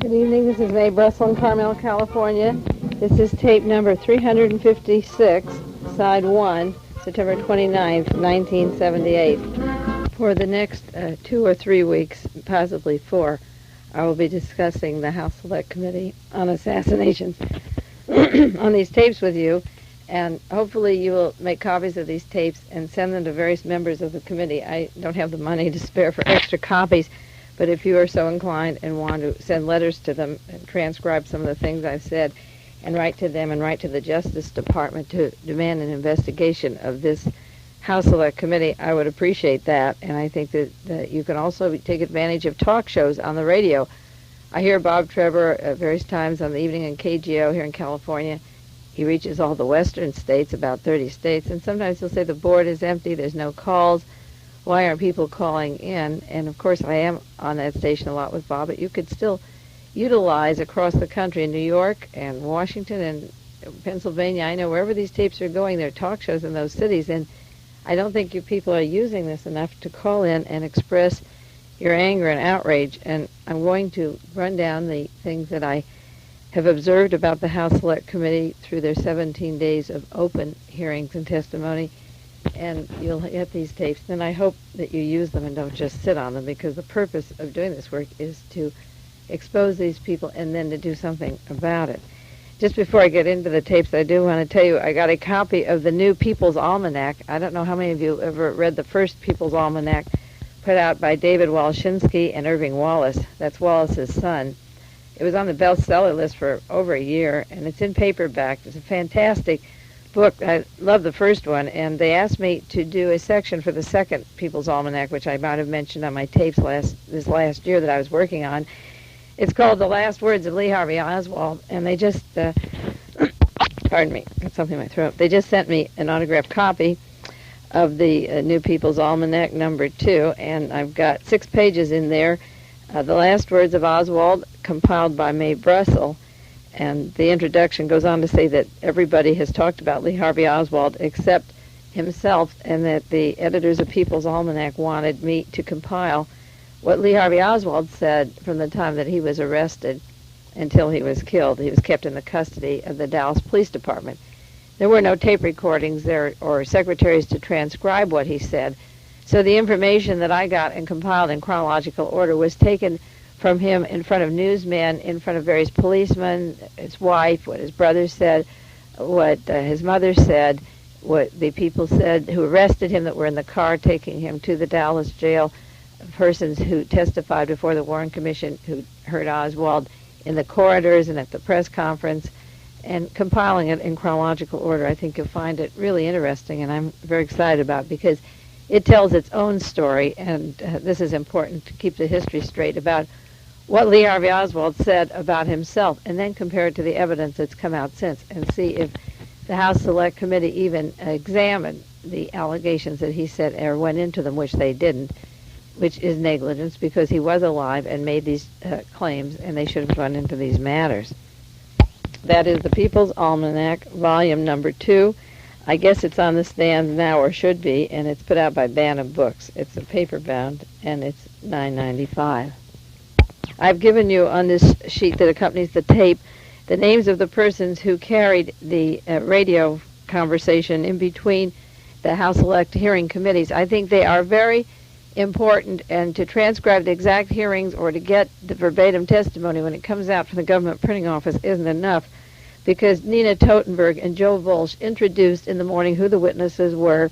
Good evening. This is Mae Brussell in Carmel, California. This is tape number 356, side 1, September 29th, 1978. For the next 2 or 3 weeks, possibly 4, I will be discussing the House Select Committee on Assassinations on these tapes with you, and hopefully you will make copies of these tapes and send them to various members of the committee. I don't have the money to spare for extra copies, but if you are so inclined and want to send letters to them and transcribe some of the things I've said and write to them and write to the Justice Department to demand an investigation of this House Select Committee, I would appreciate that. And I think that you can also take advantage of talk shows on the radio. I hear Bob Trevor at various times on the evening in KGO here in California. He reaches all the western states, about 30 states, and sometimes he'll say the board is empty, there's no calls. Why aren't people calling in? And of course I am on that station a lot with Bob, but you could still utilize across the country in New York and Washington and Pennsylvania. I know wherever these tapes are going, there are talk shows in those cities, and I don't think you people are using this enough to call in and express your anger and outrage. And I'm going to run down the things that I have observed about the House Select Committee through their 17 days of open hearings and testimony. And you'll get these tapes, and I hope that you use them and don't just sit on them, because the purpose of doing this work is to expose these people and then to do something about it. Just before I get into the tapes, I do want to tell you I got a copy of the new People's Almanac. I don't know how many of you ever read the first People's Almanac put out by David Walshinsky and Irving Wallace. That's Wallace's son. It was on the bestseller list for over a year, and it's in paperback. It's a fantastic book. I love the first one, and they asked me to do a section for the second People's Almanac, which I might have mentioned on my tapes this last year that I was working on. It's called The Last Words of Lee Harvey Oswald, and they just, pardon me, got something in my throat. They just sent me an autographed copy of the New People's Almanac number 2, and I've got 6 pages in there. The Last Words of Oswald, compiled by Mae Brussell. And the introduction goes on to say that everybody has talked about Lee Harvey Oswald except himself, and that the editors of People's Almanac wanted me to compile what Lee Harvey Oswald said from the time that he was arrested until he was killed. He was kept in the custody of the Dallas Police Department. There were no tape recordings there or secretaries to transcribe what he said, so the information that I got and compiled in chronological order was taken from him in front of newsmen, in front of various policemen, his wife, what his brother said, what his mother said, what the people said who arrested him that were in the car taking him to the Dallas jail, persons who testified before the Warren Commission who heard Oswald in the corridors and at the press conference, and compiling it in chronological order. I think you'll find it really interesting, and I'm very excited about it because it tells its own story, and this is important to keep the history straight about what Lee Harvey Oswald said about himself, and then compare it to the evidence that's come out since, and see if the House Select Committee even examined the allegations that he said or went into them, which they didn't, which is negligence because he was alive and made these claims, and they should have gone into these matters. That is the People's Almanac, volume number 2. I guess it's on the stand now, or should be, and it's put out by Bantam Books. It's a paper-bound, and it's $9.95. I've given you on this sheet that accompanies the tape the names of the persons who carried the radio conversation in between the House Select hearing committees. I think they are very important, and to transcribe the exact hearings or to get the verbatim testimony when it comes out from the government printing office isn't enough, because Nina Totenberg and Joe Volsch introduced in the morning who the witnesses were.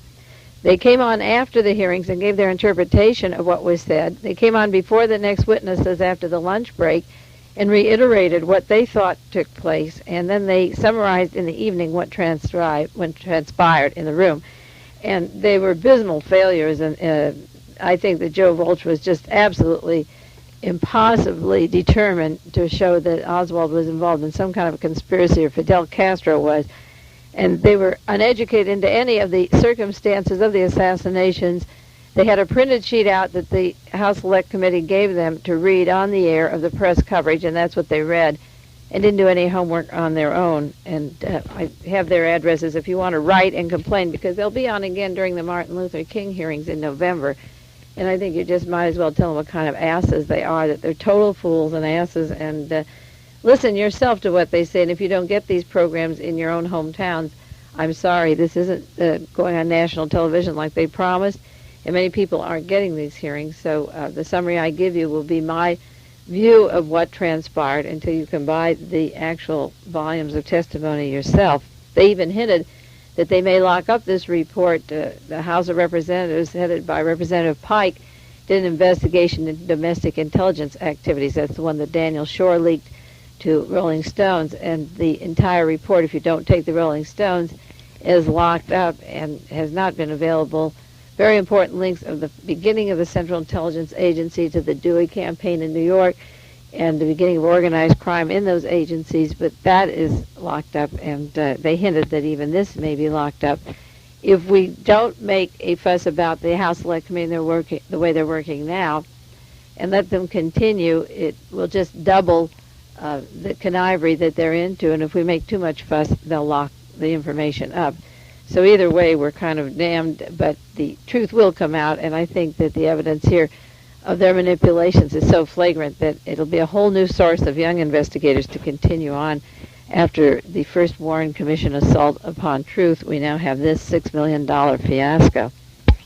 They came on after the hearings and gave their interpretation of what was said. They came on before the next witnesses after the lunch break and reiterated what they thought took place, and then they summarized in the evening what transpired in the room. And they were abysmal failures, and I think that Joe Volsch was just absolutely impossibly determined to show that Oswald was involved in some kind of a conspiracy, or Fidel Castro was. And they were uneducated into any of the circumstances of the assassinations. They had a printed sheet out that the House Select Committee gave them to read on the air of the press coverage, and that's what they read, and didn't do any homework on their own. And I have their addresses if you want to write and complain, because they'll be on again during the Martin Luther King hearings in November. And I think you just might as well tell them what kind of asses they are, that they're total fools and asses, and listen yourself to what they say. And if you don't get these programs in your own hometowns, I'm sorry, this isn't going on national television like they promised, and many people aren't getting these hearings. So the summary I give you will be my view of what transpired until you can buy the actual volumes of testimony yourself. They even hinted that they may lock up this report. The House of Representatives, headed by Representative Pike, did an investigation into domestic intelligence activities. That's the one that Daniel Shore leaked to Rolling Stones, and the entire report, if you don't take the Rolling Stones, is locked up and has not been available. Very important links of the beginning of the Central Intelligence Agency to the Dewey campaign in New York and the beginning of organized crime in those agencies, but that is locked up, and they hinted that even this may be locked up. If we don't make a fuss about the House Select Committee and their working, the way they're working now, and let them continue, it will just double the connivery that they're into, and if we make too much fuss, they'll lock the information up. So either way, we're kind of damned, but the truth will come out, and I think that the evidence here of their manipulations is so flagrant that it'll be a whole new source of young investigators to continue on. After the first Warren Commission assault upon truth, we now have this $6 million fiasco.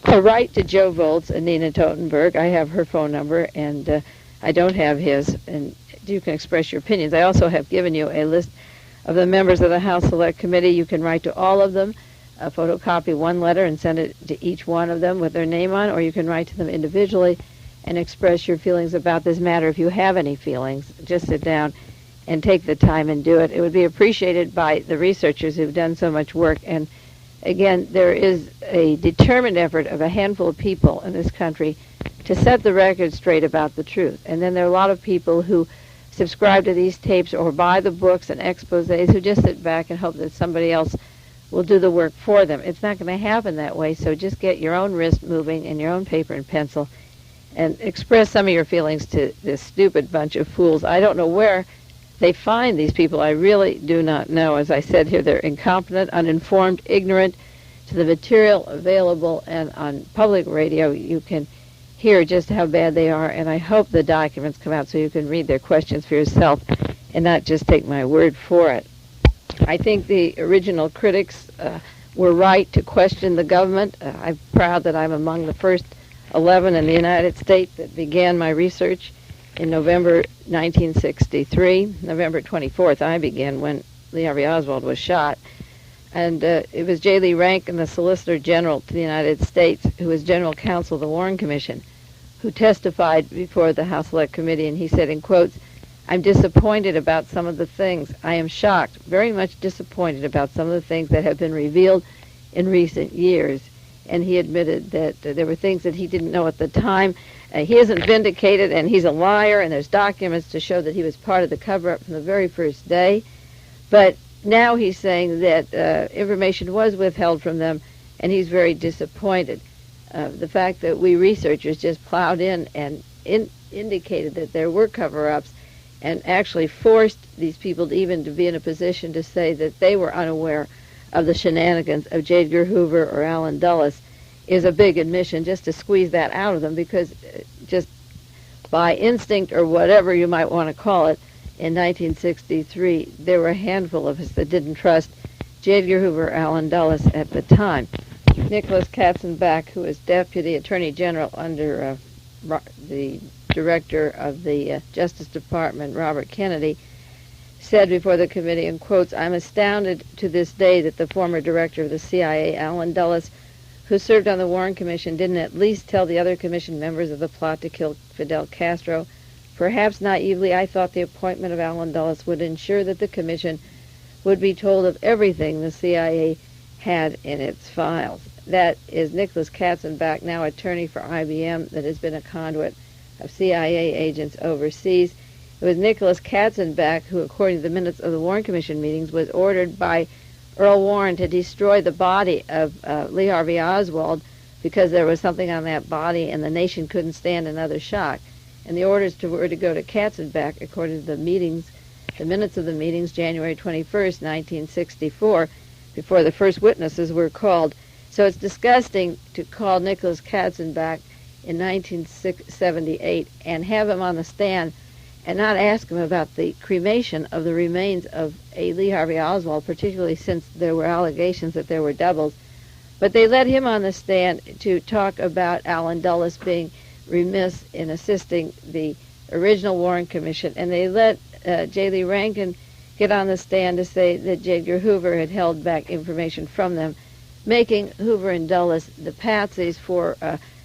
A write to Joe Volz and Nina Totenberg. I have her phone number, and I don't have his, and you can express your opinions. I also have given you a list of the members of the House Select Committee. You can write to all of them, photocopy one letter and send it to each one of them with their name on, or you can write to them individually and express your feelings about this matter. If you have any feelings, just sit down and take the time and do it. It would be appreciated by the researchers who've done so much work. And again, there is a determined effort of a handful of people in this country to set the record straight about the truth. And then there are a lot of people who subscribe to these tapes or buy the books and exposés who just sit back and hope that somebody else will do the work for them. It's not going to happen that way, so just get your own wrist moving and your own paper and pencil and express some of your feelings to this stupid bunch of fools. I don't know where they find these people. I really do not know. As I said here, they're incompetent, uninformed, ignorant to the material available, and on public radio you can hear just how bad they are, and I hope the documents come out so you can read their questions for yourself and not just take my word for it. I think the original critics were right to question the government. I'm proud that I'm among the first 11 in the United States that began my research in November 1963. November 24th I began, when Lee Harvey Oswald was shot. And it was J. Lee Rankin, the Solicitor General to the United States, who was General Counsel of the Warren Commission, who testified before the House Select Committee, and he said, in quotes, "I'm disappointed about some of the things. I am shocked, very much disappointed about some of the things that have been revealed in recent years." And he admitted that there were things that he didn't know at the time. He isn't vindicated, and he's a liar, and there's documents to show that he was part of the cover-up from the very first day. But now he's saying that information was withheld from them, and he's very disappointed. The fact that we researchers just plowed in and indicated that there were cover-ups and actually forced these people to even to be in a position to say that they were unaware of the shenanigans of J. Edgar Hoover or Allen Dulles is a big admission, just to squeeze that out of them, because just by instinct or whatever you might want to call it, in 1963, there were a handful of us that didn't trust J. Edgar Hoover or Allen Dulles at the time. Nicholas Katzenbach, who was Deputy Attorney General under the Director of the Justice Department, Robert Kennedy, said before the committee, in quotes, "I'm astounded to this day that the former director of the CIA, Allen Dulles, who served on the Warren Commission, didn't at least tell the other commission members of the plot to kill Fidel Castro. Perhaps naively, I thought the appointment of Allen Dulles would ensure that the commission would be told of everything the CIA had in its files." That is Nicholas Katzenbach, now attorney for IBM, that has been a conduit of CIA agents overseas. It was Nicholas Katzenbach who, according to the minutes of the Warren Commission meetings, was ordered by Earl Warren to destroy the body of Lee Harvey Oswald because there was something on that body and the nation couldn't stand another shock. And the orders were to go to Katzenbach, according to the meetings, the minutes of the meetings, January 21st, 1964, before the first witnesses were called. So it's disgusting to call Nicholas Katzenbach in 1978 and have him on the stand and not ask him about the cremation of the remains of A. Lee Harvey Oswald, particularly since there were allegations that there were doubles. But they let him on the stand to talk about Allen Dulles being remiss in assisting the original Warren Commission, and they let J. Lee Rankin get on the stand to say that J. Edgar Hoover had held back information from them, making Hoover and Dulles the patsies for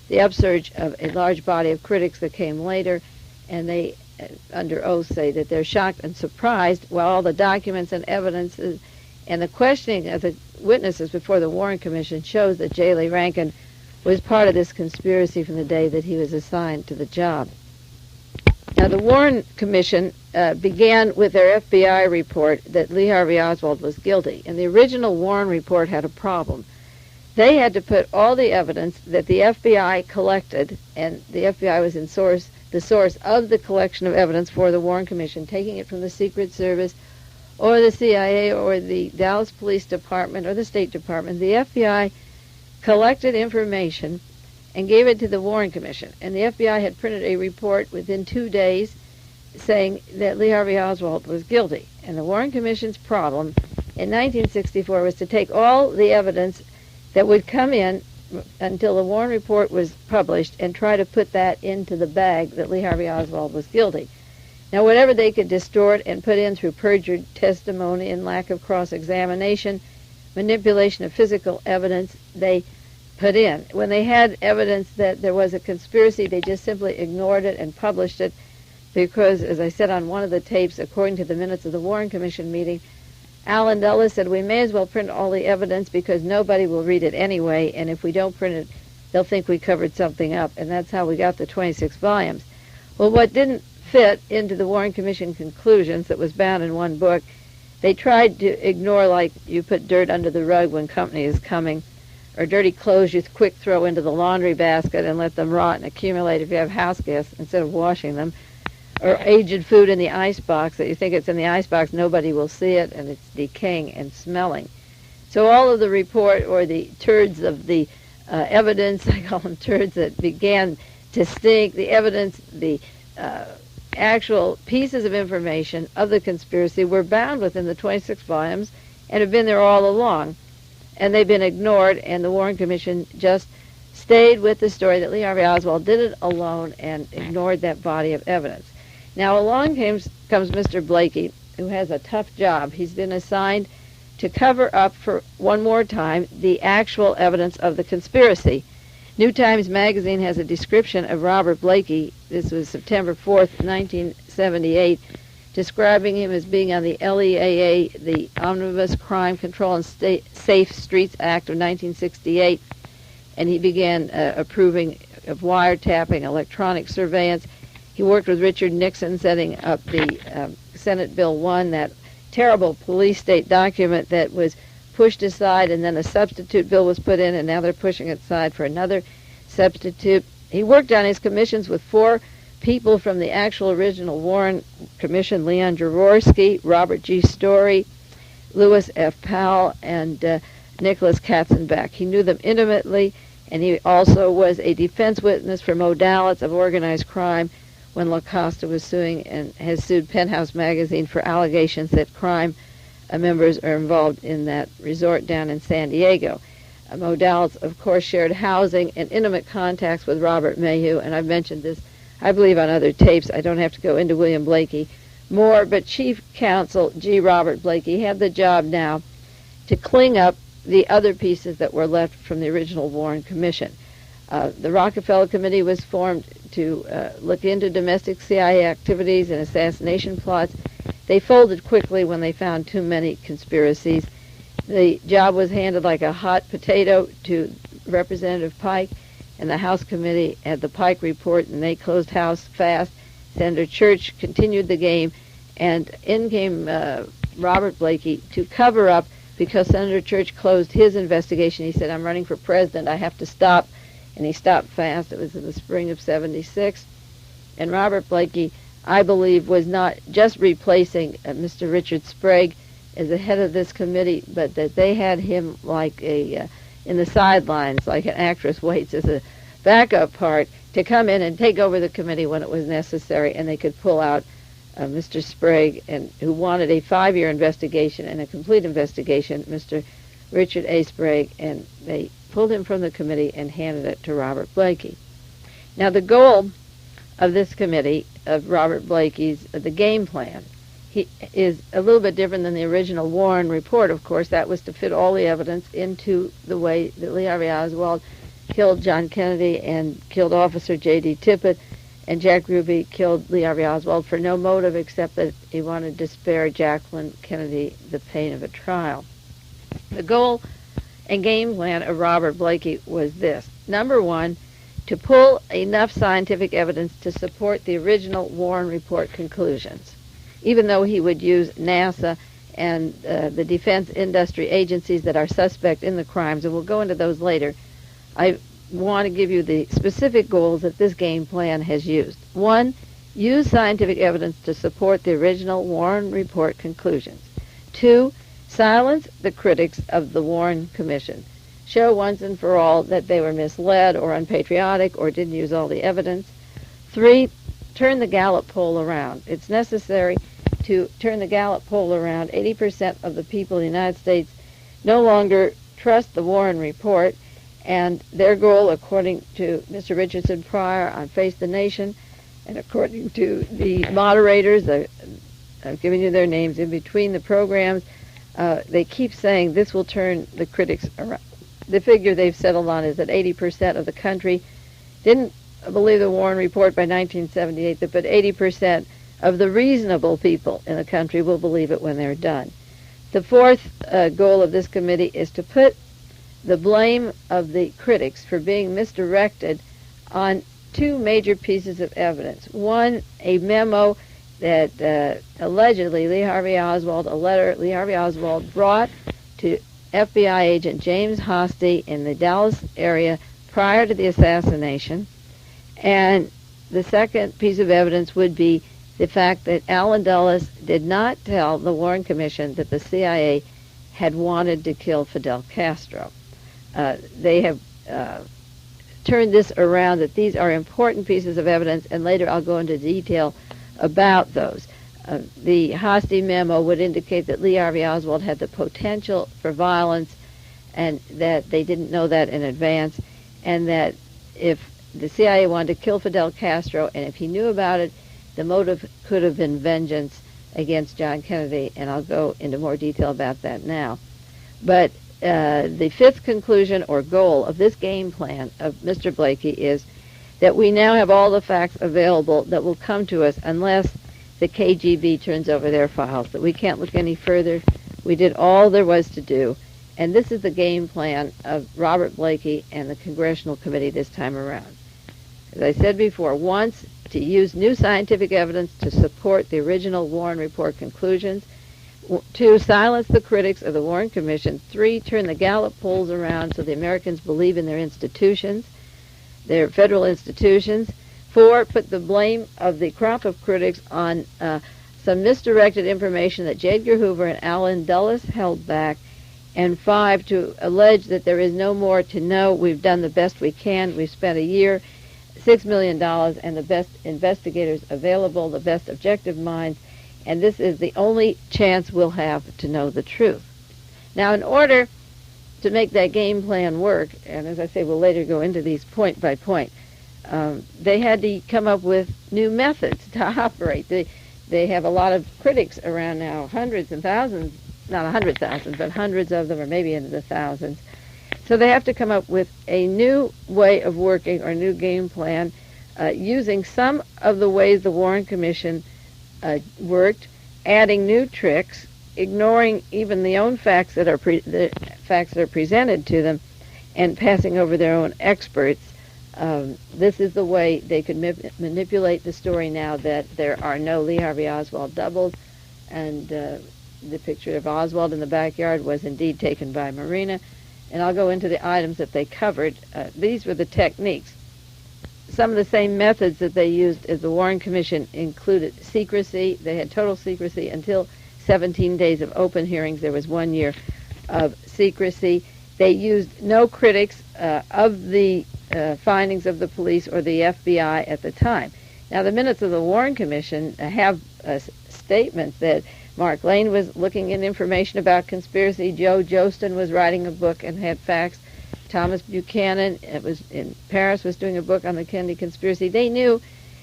the upsurge of a large body of critics that came later, and they, under oath, say that they're shocked and surprised while all the documents and evidence and the questioning of the witnesses before the Warren Commission shows that J. Lee Rankin was part of this conspiracy from the day that he was assigned to the job. Now, the Warren Commission began with their FBI report that Lee Harvey Oswald was guilty, and the original Warren report had a problem. They had to put all the evidence that the FBI collected, and the FBI was the source of the collection of evidence for the Warren Commission, taking it from the Secret Service or the CIA or the Dallas Police Department or the State Department. The FBI collected information and gave it to the Warren Commission. And the FBI had printed a report within 2 days saying that Lee Harvey Oswald was guilty. And the Warren Commission's problem in 1964 was to take all the evidence that would come in until the Warren report was published and try to put that into the bag that Lee Harvey Oswald was guilty. Now, whatever they could distort and put in through perjured testimony and lack of cross-examination, manipulation of physical evidence, they put in. When they had evidence that there was a conspiracy, they just simply ignored it and published it because, as I said on one of the tapes, according to the minutes of the Warren Commission meeting, Allen Dulles said, we may as well print all the evidence because nobody will read it anyway, and if we don't print it, they'll think we covered something up, and that's how we got the 26 volumes. Well, what didn't fit into the Warren Commission conclusions that was bound in one book, they tried to ignore, like you put dirt under the rug when company is coming, or dirty clothes you quick throw into the laundry basket and let them rot and accumulate if you have house guests instead of washing them, or aged food in the icebox that you think it's in the icebox, nobody will see it, and it's decaying and smelling. So all of the report, or the turds of the evidence, I call them turds, that began to stink, the evidence, the actual pieces of information of the conspiracy were bound within the 26 volumes and have been there all along. And they've been ignored, and the Warren Commission just stayed with the story that Lee Harvey Oswald did it alone and ignored that body of evidence. Now along comes Mr. Blakey, who has a tough job. He's been assigned to cover up for one more time the actual evidence of the conspiracy. New Times Magazine has a description of Robert Blakey, this was September 4th, 1978, describing him as being on the LEAA, the Omnibus Crime Control and Safe Streets Act of 1968, and he began approving of wiretapping, electronic surveillance. He worked with Richard Nixon setting up the Senate Bill 1, that terrible police state document that was pushed aside, and then a substitute bill was put in, and now they're pushing it aside for another substitute. He worked on his commissions with 4 people from the actual original Warren Commission: Leon Jaworski, Robert G. Story, Lewis F. Powell, and Nicholas Katzenbach. He knew them intimately, and he also was a defense witness for Modalitz of organized crime when La Costa was suing and has sued Penthouse Magazine for allegations that crime members are involved in that resort down in San Diego. Modalitz, of course, shared housing and intimate contacts with Robert Mayhew, and I've mentioned this, I believe, on other tapes. I don't have to go into William Blakey more, but Chief Counsel G. Robert Blakey had the job now to clean up the other pieces that were left from the original Warren Commission. The Rockefeller Committee was formed to look into domestic CIA activities and assassination plots. They folded quickly when they found too many conspiracies. The job was handed like a hot potato to Representative Pike, and the House Committee had the Pike report, and they closed house fast. Senator Church continued the game, and in came Robert Blakey to cover up, because Senator Church closed his investigation. He said, I'm running for president, I have to stop. And he stopped fast. It was in the spring of '76. And Robert Blakey, I believe, was not just replacing Mr. Richard Sprague as the head of this committee, but that they had him like in the sidelines, like an actress waits as a backup part to come in and take over the committee when it was necessary, and they could pull out Mr. Sprague, and who wanted a 5-year investigation and a complete investigation, Mr. Richard A. Sprague, and they pulled him from the committee and handed it to Robert Blakey. Now, the goal of this committee, of Robert Blakey's, the game plan, is a little bit different than the original Warren report, of course. That was to fit all the evidence into the way that Lee Harvey Oswald killed John Kennedy and killed Officer J.D. Tippit, and Jack Ruby killed Lee Harvey Oswald for no motive except that he wanted to spare Jacqueline Kennedy the pain of a trial. The goal and game plan of Robert Blakey was this. Number one, to pull enough scientific evidence to support the original Warren report conclusions, even though he would use NASA and the defense industry agencies that are suspect in the crimes, and we'll go into those later. I want to give you the specific goals that this game plan has used. One, use scientific evidence to support the original Warren report conclusions. Two, silence the critics of the Warren Commission. Show once and for all that they were misled or unpatriotic or didn't use all the evidence. Three, turn the Gallup poll around. It's necessary to turn the Gallup poll around. 80% of the people in the United States no longer trust the Warren report, and their goal, according to Mr. Richardson Pryor on Face the Nation, and according to the moderators, I've given you their names in between the programs, they keep saying this will turn the critics around. The figure they've settled on is that 80% of the country didn't believe the Warren report by 1978, but 80% of the reasonable people in the country will believe it when they're done. The fourth goal of this committee is to put the blame of the critics for being misdirected on two major pieces of evidence. One, a memo that allegedly Lee Harvey Oswald, a letter Lee Harvey Oswald brought to FBI agent James Hosty in the Dallas area prior to the assassination. And the second piece of evidence would be the fact that Allen Dulles did not tell the Warren Commission that the CIA had wanted to kill Fidel Castro. They have turned this around, that these are important pieces of evidence, and later I'll go into detail about those. The Hosty memo would indicate that Lee Harvey Oswald had the potential for violence, and that they didn't know that in advance, and that if the CIA wanted to kill Fidel Castro, and if he knew about it, the motive could have been vengeance against John Kennedy, and I'll go into more detail about that now. But the fifth conclusion or goal of this game plan of Mr. Blakey is that we now have all the facts available that will come to us unless the KGB turns over their files, that we can't look any further. We did all there was to do, and this is the game plan of Robert Blakey and the Congressional Committee this time around. As I said before, once, to use new scientific evidence to support the original Warren report conclusions. Two, silence the critics of the Warren Commission. Three, turn the Gallup polls around so the Americans believe in their institutions, their federal institutions. Four, put the blame of the crop of critics on some misdirected information that J. Edgar Hoover and Allen Dulles held back. And five, to allege that there is no more to know. We've done the best we can. We've spent a year, $6 million, and the best investigators available, the best objective minds, and this is the only chance we'll have to know the truth. Now, in order to make that game plan work, and as I say, we'll later go into these point by point, they had to come up with new methods to operate. They have a lot of critics around now, hundreds and thousands, not 100,000, but hundreds of them, or maybe into the thousands. So they have to come up with a new way of working or a new game plan using some of the ways the Warren Commission worked, adding new tricks, ignoring even the own facts that are presented to them, and passing over their own experts. This is the way they could manipulate the story now that there are no Lee Harvey Oswald doubles, and the picture of Oswald in the backyard was indeed taken by Marina. And I'll go into the items that they covered. These were the techniques. Some of the same methods that they used as the Warren Commission included secrecy. They had total secrecy until 17 days of open hearings. There was 1 year of secrecy. They used no critics of the findings of the police or the FBI at the time. Now, the minutes of the Warren Commission have a statement that Mark Lane was looking at information about conspiracy. Joe Jostin was writing a book and had facts. Thomas Buchanan was in Paris, was doing a book on the Kennedy conspiracy. They knew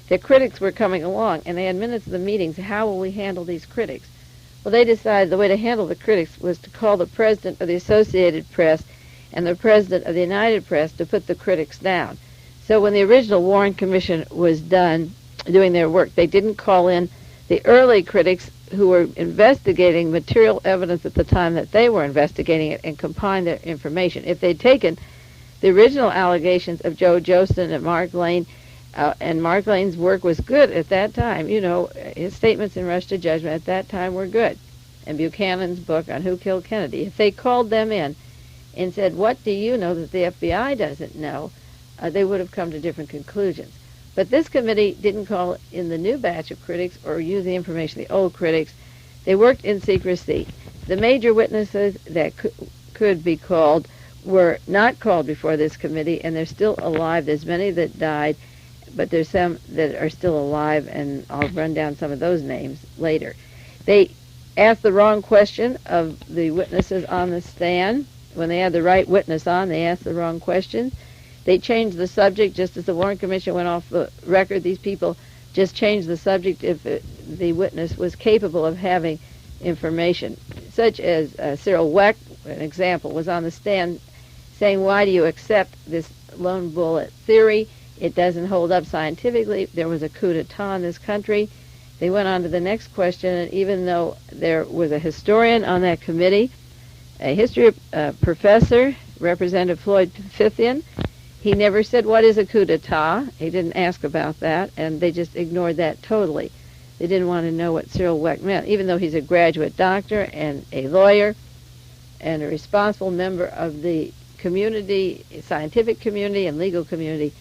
that critics were coming along, and they had minutes of the meetings. How will we handle these critics? Well, they decided the way to handle the critics was to call the president of the Associated Press and the president of the United Press to put the critics down. So when the original Warren Commission was done doing their work, they didn't call in the early critics who were investigating material evidence at the time that they were investigating it and compiled their information. If they'd taken the original allegations of Joe Jostin and Mark Lane, and Mark Lane's work was good at that time, you know, his statements in Rush to Judgment at that time were good, and Buchanan's book on who killed Kennedy, if they called them in and said, what do you know that the FBI doesn't know, they would have come to different conclusions. But this committee didn't call in the new batch of critics or use the information of the old critics. They worked in secrecy. The major witnesses that could be called were not called before this committee, and they're still alive. There's many that died, but there's some that are still alive, and I'll run down some of those names later. They asked the wrong question of the witnesses on the stand. When they had the right witness on, they asked the wrong questions. They changed the subject just as the Warren Commission went off the record. These people just changed the subject if the witness was capable of having information, such as Cyril Weck, an example, was on the stand saying, why do you accept this lone bullet theory? It doesn't hold up scientifically. There was a coup d'etat in this country. They went on to the next question, and even though there was a historian on that committee, a history professor, Representative Floyd Fithian, he never said, what is a coup d'etat? He didn't ask about that, and they just ignored that totally. They didn't want to know what Cyril Weck meant, even though he's a graduate doctor and a lawyer and a responsible member of the community, scientific community and legal community.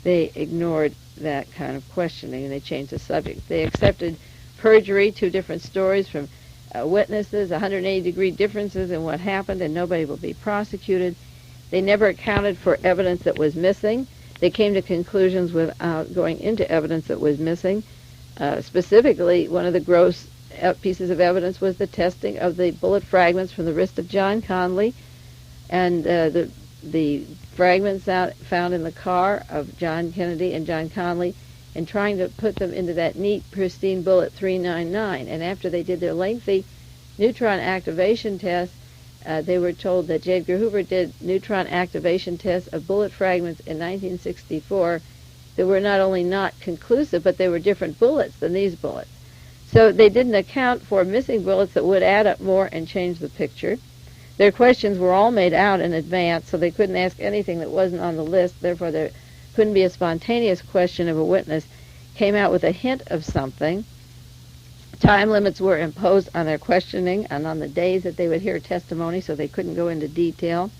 They ignored that kind of questioning, and they changed the subject. They accepted perjury, two different stories from witnesses, 180-degree differences in what happened, and nobody will be prosecuted. They never accounted for evidence that was missing. They came to conclusions without going into evidence that was missing. Specifically, one of the gross pieces of evidence was the testing of the bullet fragments from the wrist of John Conley, and the fragments found in the car of John Kennedy and John Conley, and trying to put them into that neat, pristine bullet 399. And after they did their lengthy neutron activation test, they were told that J. Edgar Hoover did neutron activation tests of bullet fragments in 1964 that were not only not conclusive, but they were different bullets than these bullets. So they didn't account for missing bullets that would add up more and change the picture. Their questions were all made out in advance, so they couldn't ask anything that wasn't on the list. Therefore, there couldn't be a spontaneous question if a witness came out with a hint of something. Time limits were imposed on their questioning and on the days that they would hear testimony, so they couldn't go into detail.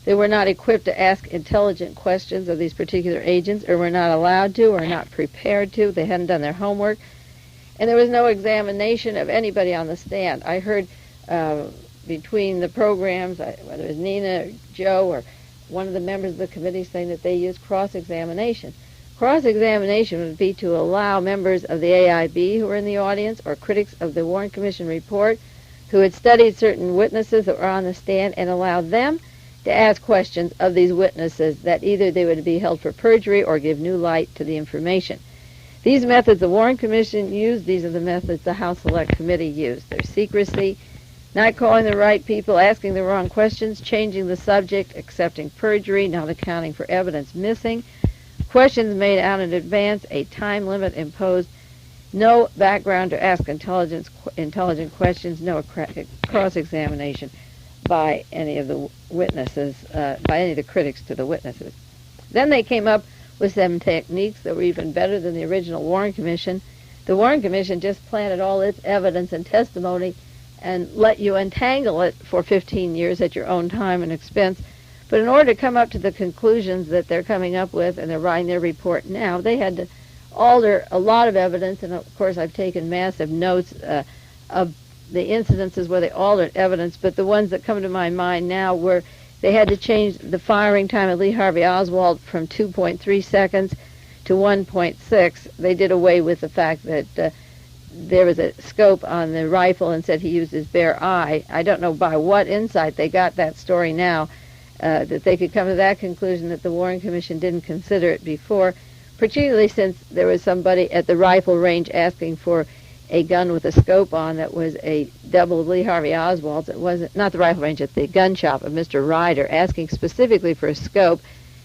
They were not equipped to ask intelligent questions of these particular agents, or were not allowed to, or not prepared to. They hadn't done their homework. And there was no examination of anybody on the stand. I heard between the programs, whether it was Nina or Joe or one of the members of the committee, saying that they used cross-examination. Cross-examination would be to allow members of the AIB who were in the audience or critics of the Warren Commission report who had studied certain witnesses that were on the stand and allow them to ask questions of these witnesses that either they would be held for perjury or give new light to the information. These methods the Warren Commission used, these are the methods the House Select Committee used. Their secrecy, not calling the right people, asking the wrong questions, changing the subject, accepting perjury, not accounting for evidence missing, questions made out in advance, a time limit imposed, no background to ask intelligent questions, no cross-examination by any of the witnesses, by any of the critics to the witnesses. Then they came up with some techniques that were even better than the original Warren Commission. The Warren Commission just planted all its evidence and testimony and let you untangle it for 15 years at your own time and expense. But in order to come up to the conclusions that they're coming up with, and they're writing their report now, they had to alter a lot of evidence, and of course I've taken massive notes of the incidences where they altered evidence, but the ones that come to my mind now were They had to change the firing time of Lee Harvey Oswald from 2.3 seconds to 1.6. They did away with the fact that there was a scope on the rifle and said he used his bare eye. I don't know by what insight they got that story now, that they could come to that conclusion that the Warren Commission didn't consider it before, particularly since there was somebody at the rifle range asking for a gun with a scope on that was a double of Lee Harvey Oswald's. It wasn't, not the rifle range, at the gun shop of Mr. Ryder, asking specifically for a scope.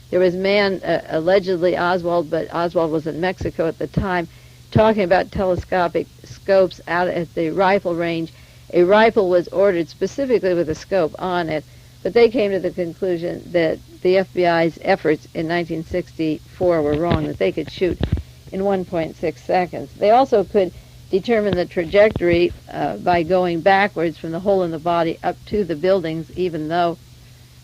There was a man, allegedly Oswald, but Oswald was in Mexico at the time, talking about telescopic scopes out at the rifle range. A rifle was ordered specifically with a scope on it, but they came to the conclusion that the FBI's efforts in 1964 were wrong, that they could shoot in 1.6 seconds. They also could determine the trajectory by going backwards from the hole in the body up to the buildings, even though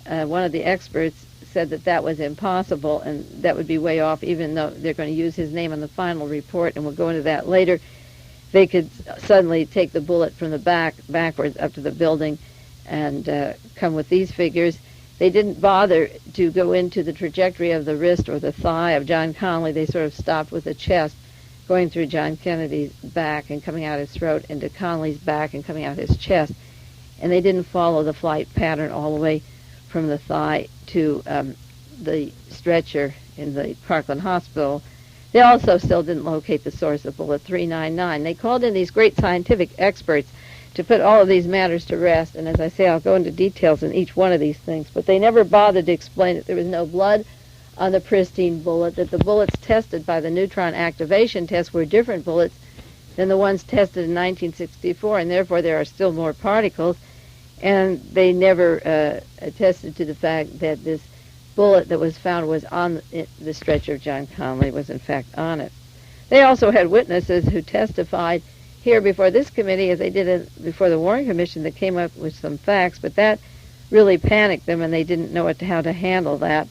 one of the experts said that that was impossible and that would be way off, even though they're going to use his name on the final report, and we'll go into that later. They could suddenly take the bullet from the back backwards up to the building and come with these figures. They didn't bother to go into the trajectory of the wrist or the thigh of John Connally. They sort of stopped with the chest, going through John Kennedy's back and coming out his throat, into Connally's back and coming out his chest. And they didn't follow the flight pattern all the way from the thigh to the stretcher in the Parkland Hospital. They also still didn't locate the source of bullet 399. They called in these great scientific experts to put all of these matters to rest, and as I say, I'll go into details in each one of these things, but they never bothered to explain that there was no blood on the pristine bullet, that the bullets tested by the neutron activation test were different bullets than the ones tested in 1964, and therefore there are still more particles, and they never attested to the fact that this bullet that was found was on the stretcher of John Connally, was in fact on it. They also had witnesses who testified here before this committee, as they did before the Warren Commission, that came up with some facts, but that really panicked them, and they didn't know how to handle that.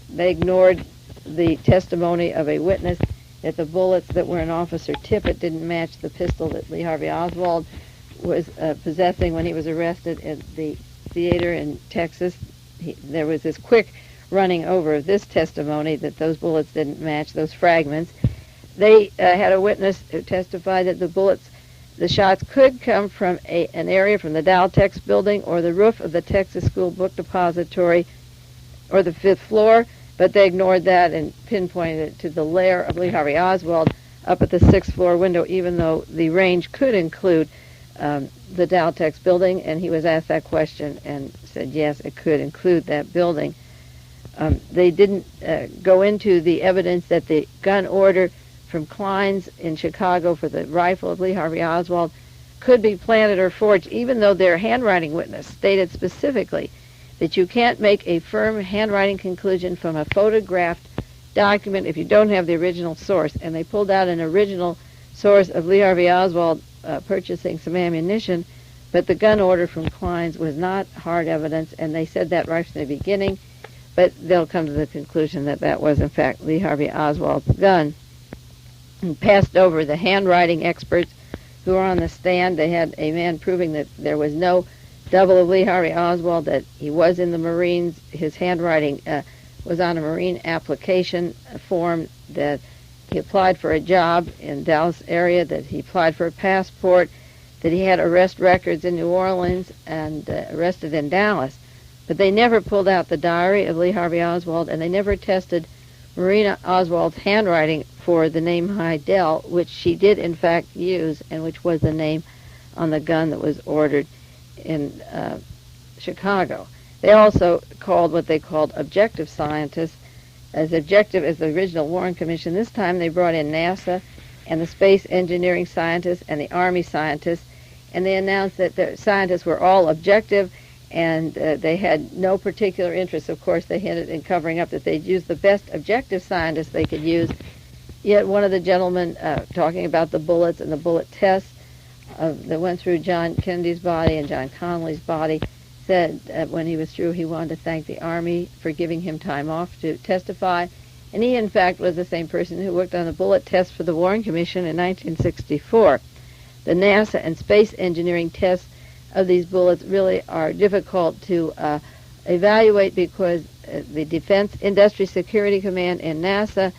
They ignored the testimony of a witness that the bullets that were in Officer Tippit didn't match the pistol that Lee Harvey Oswald was possessing when he was arrested at the theater in Texas. There was this quick running over of this testimony that those bullets didn't match, those fragments. They had a witness who testified that the shots could come from an area from the Daltex building or the roof of the Texas School Book Depository or the 5th floor, but they ignored that and pinpointed it to the lair of Lee Harvey Oswald up at the 6th floor window, even though the range could include the Daltex building, and he was asked that question and said yes, it could include that building. They didn't go into the evidence that the gun order from Klein's in Chicago for the rifle of Lee Harvey Oswald could be planted or forged, even though their handwriting witness stated specifically that you can't make a firm handwriting conclusion from a photographed document if you don't have the original source. And they pulled out an original source of Lee Harvey Oswald purchasing some ammunition, but the gun order from Klein's was not hard evidence, and they said that right from the beginning, but they'll come to the conclusion that that was in fact Lee Harvey Oswald's gun. And passed over the handwriting experts who were on the stand. They had a man proving that there was no double of Lee Harvey Oswald, that he was in the Marines. His handwriting was on a Marine application form, that he applied for a job in Dallas area, that he applied for a passport, that he had arrest records in New Orleans and arrested in Dallas. But they never pulled out the diary of Lee Harvey Oswald, and they never tested Marina Oswald's handwriting for the name Heidel, which she did in fact use, and which was the name on the gun that was ordered in Chicago. They also called what they called objective scientists, as objective as the original Warren Commission. This time they brought in NASA and the space engineering scientists and the Army scientists, and they announced that the scientists were all objective, and they had no particular interest. Of course, they hinted in covering up that they'd use the best objective scientists they could use. Yet one of the gentlemen talking about the bullets and the bullet tests that went through John Kennedy's body and John Connally's body said when he was through he wanted to thank the Army for giving him time off to testify. And he, in fact, was the same person who worked on the bullet test for the Warren Commission in 1964. The NASA and space engineering tests of these bullets really are difficult to evaluate because the Defense Industry Security Command and NASA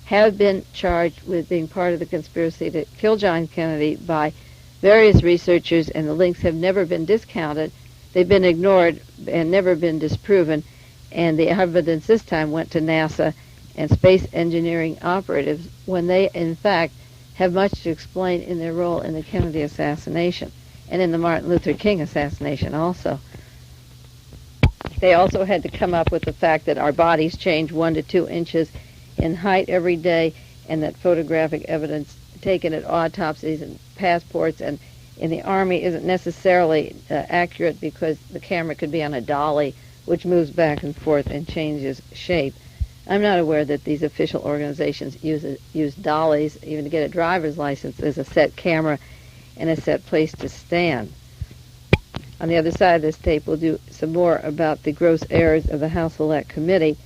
have been charged with being part of the conspiracy to kill John Kennedy by various researchers, and the links have never been discounted. They've been ignored and never been disproven, and the evidence this time went to NASA and space engineering operatives when they, in fact, have much to explain in their role in the Kennedy assassination and in the Martin Luther King assassination also. They also had to come up with the fact that our bodies change 1 to 2 inches in height every day, and that photographic evidence taken at autopsies and passports and in the Army isn't necessarily accurate because the camera could be on a dolly, which moves back and forth and changes shape. I'm not aware that these official organizations use dollies. Even to get a driver's license, there's a set camera and a set place to stand. On the other side of this tape, we'll do some more about the gross errors of the House Select Committee.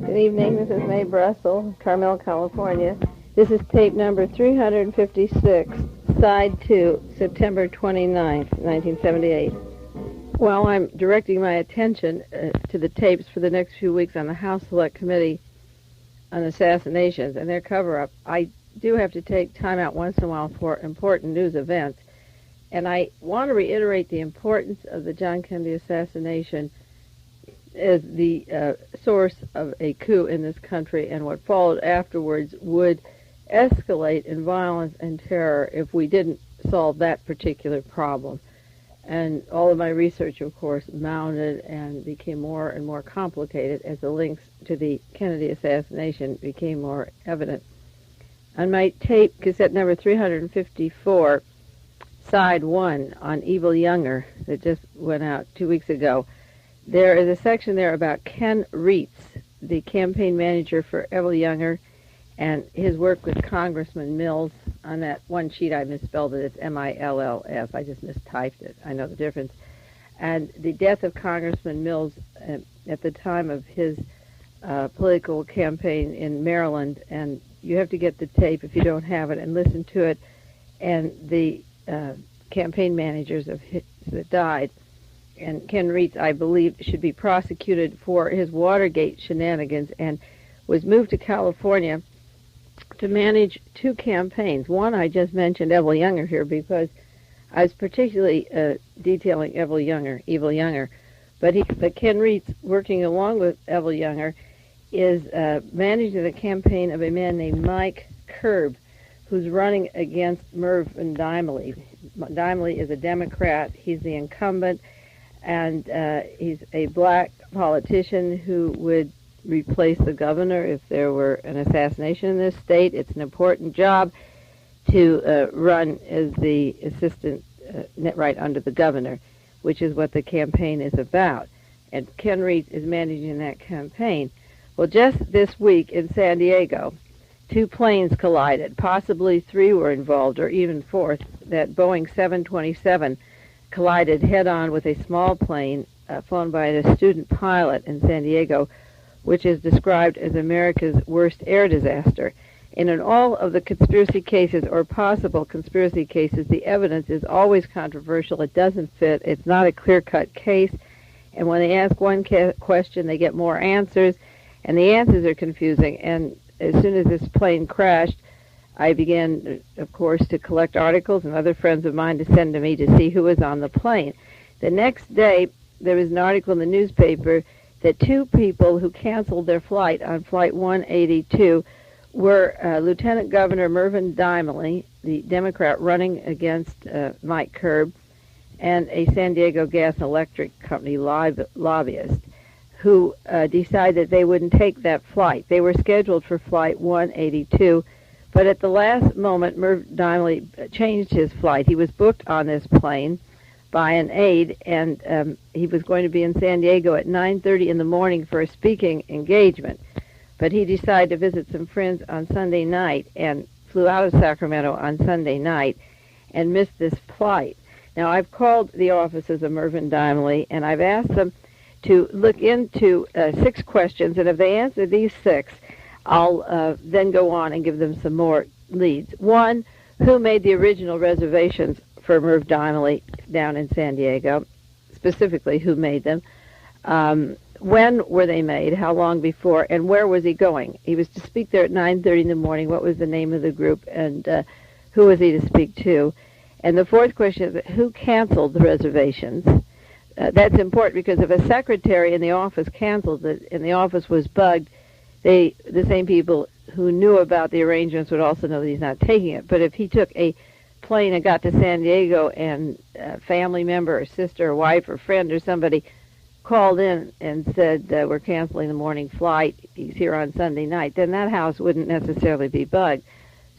Good evening, this is Mae Brussell, Carmel, California. This is tape number 356, side 2, September 29th, 1978. While I'm directing my attention to the tapes for the next few weeks on the House Select Committee on Assassinations and their cover-up, I do have to take time out once in a while for important news events. And I want to reiterate the importance of the John Kennedy assassination as the source of a coup in this country, and what followed afterwards would escalate in violence and terror if we didn't solve that particular problem. And all of my research, of course, mounted and became more and more complicated as the links to the Kennedy assassination became more evident. On my tape, cassette number 354, side 1, on Evil Younger, that just went out 2 weeks ago, there is a section there about Ken Reitz, the campaign manager for Evil Younger, and his work with Congressman Mills. On that one sheet I misspelled it. It's Mills. I just mistyped it. I know the difference. And the death of Congressman Mills at the time of his political campaign in Maryland, and you have to get the tape if you don't have it and listen to it, and the campaign managers of his that died. And Ken Reitz, I believe, should be prosecuted for his Watergate shenanigans and was moved to California to manage 2 campaigns. One, I just mentioned Evil Younger here because I was particularly detailing Evil Younger. But Ken Reitz, working along with Evil Younger, is managing the campaign of a man named Mike Kerb, who's running against Mervyn Dimely. Dimely is a Democrat. He's the incumbent, and he's a black politician who would replace the governor if there were an assassination in this state. It's an important job to run as the assistant right under the governor, which is what the campaign is about. And Ken Reitz is managing that campaign. Well, just this week in San Diego, 2 planes collided. Possibly 3 were involved, or even 4th. That Boeing 727 collided head-on with a small plane flown by a student pilot in San Diego, which is described as America's worst air disaster. And in all of the conspiracy cases or possible conspiracy cases, the evidence is always controversial. It doesn't fit. It's not a clear-cut case. And when they ask one question, they get more answers, and the answers are confusing. And as soon as this plane crashed, I began, of course, to collect articles and other friends of mine to send to me to see who was on the plane. The next day, there was an article in the newspaper that 2 people who canceled their flight on Flight 182 were Lieutenant Governor Mervyn Dimely, the Democrat running against Mike Kerb, and a San Diego Gas and Electric Company lobbyist who decided they wouldn't take that flight. They were scheduled for Flight 182, but at the last moment, Mervyn Dimely changed his flight. He was booked on this plane by an aide, and he was going to be in San Diego at 9:30 in the morning for a speaking engagement. But he decided to visit some friends on Sunday night and flew out of Sacramento on Sunday night and missed this flight. Now, I've called the offices of Mervyn Dimely, and I've asked them to look into 6 questions, and if they answer these 6, I'll then go on and give them some more leads. One, who made the original reservations for Merv Donnelly down in San Diego? Specifically, who made them? When were they made? How long before? And where was he going? He was to speak there at 9:30 in the morning. What was the name of the group? And who was he to speak to? And the fourth question is, who canceled the reservations? That's important because if a secretary in the office canceled it and the office was bugged, the same people who knew about the arrangements would also know that he's not taking it. But if he took a plane and got to San Diego and a family member or sister or wife or friend or somebody called in and said, we're canceling the morning flight, he's here on Sunday night, then that house wouldn't necessarily be bugged.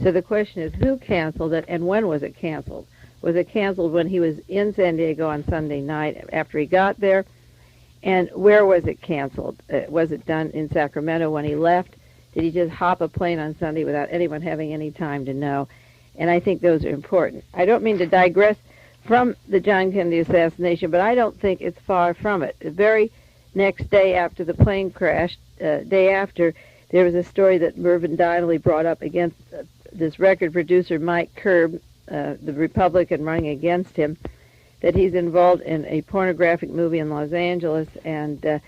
So the question is, who canceled it and when was it canceled? Was it canceled when he was in San Diego on Sunday night after he got there? And where was it canceled? Was it done in Sacramento when he left? Did he just hop a plane on Sunday without anyone having any time to know? And I think those are important. I don't mean to digress from the John Kennedy assassination, but I don't think it's far from it. The very next day after the plane crashed, day after, there was a story that Mervyn Donnelly brought up against this record producer, Mike Curb, the Republican running against him, that he's involved in a pornographic movie in Los Angeles, and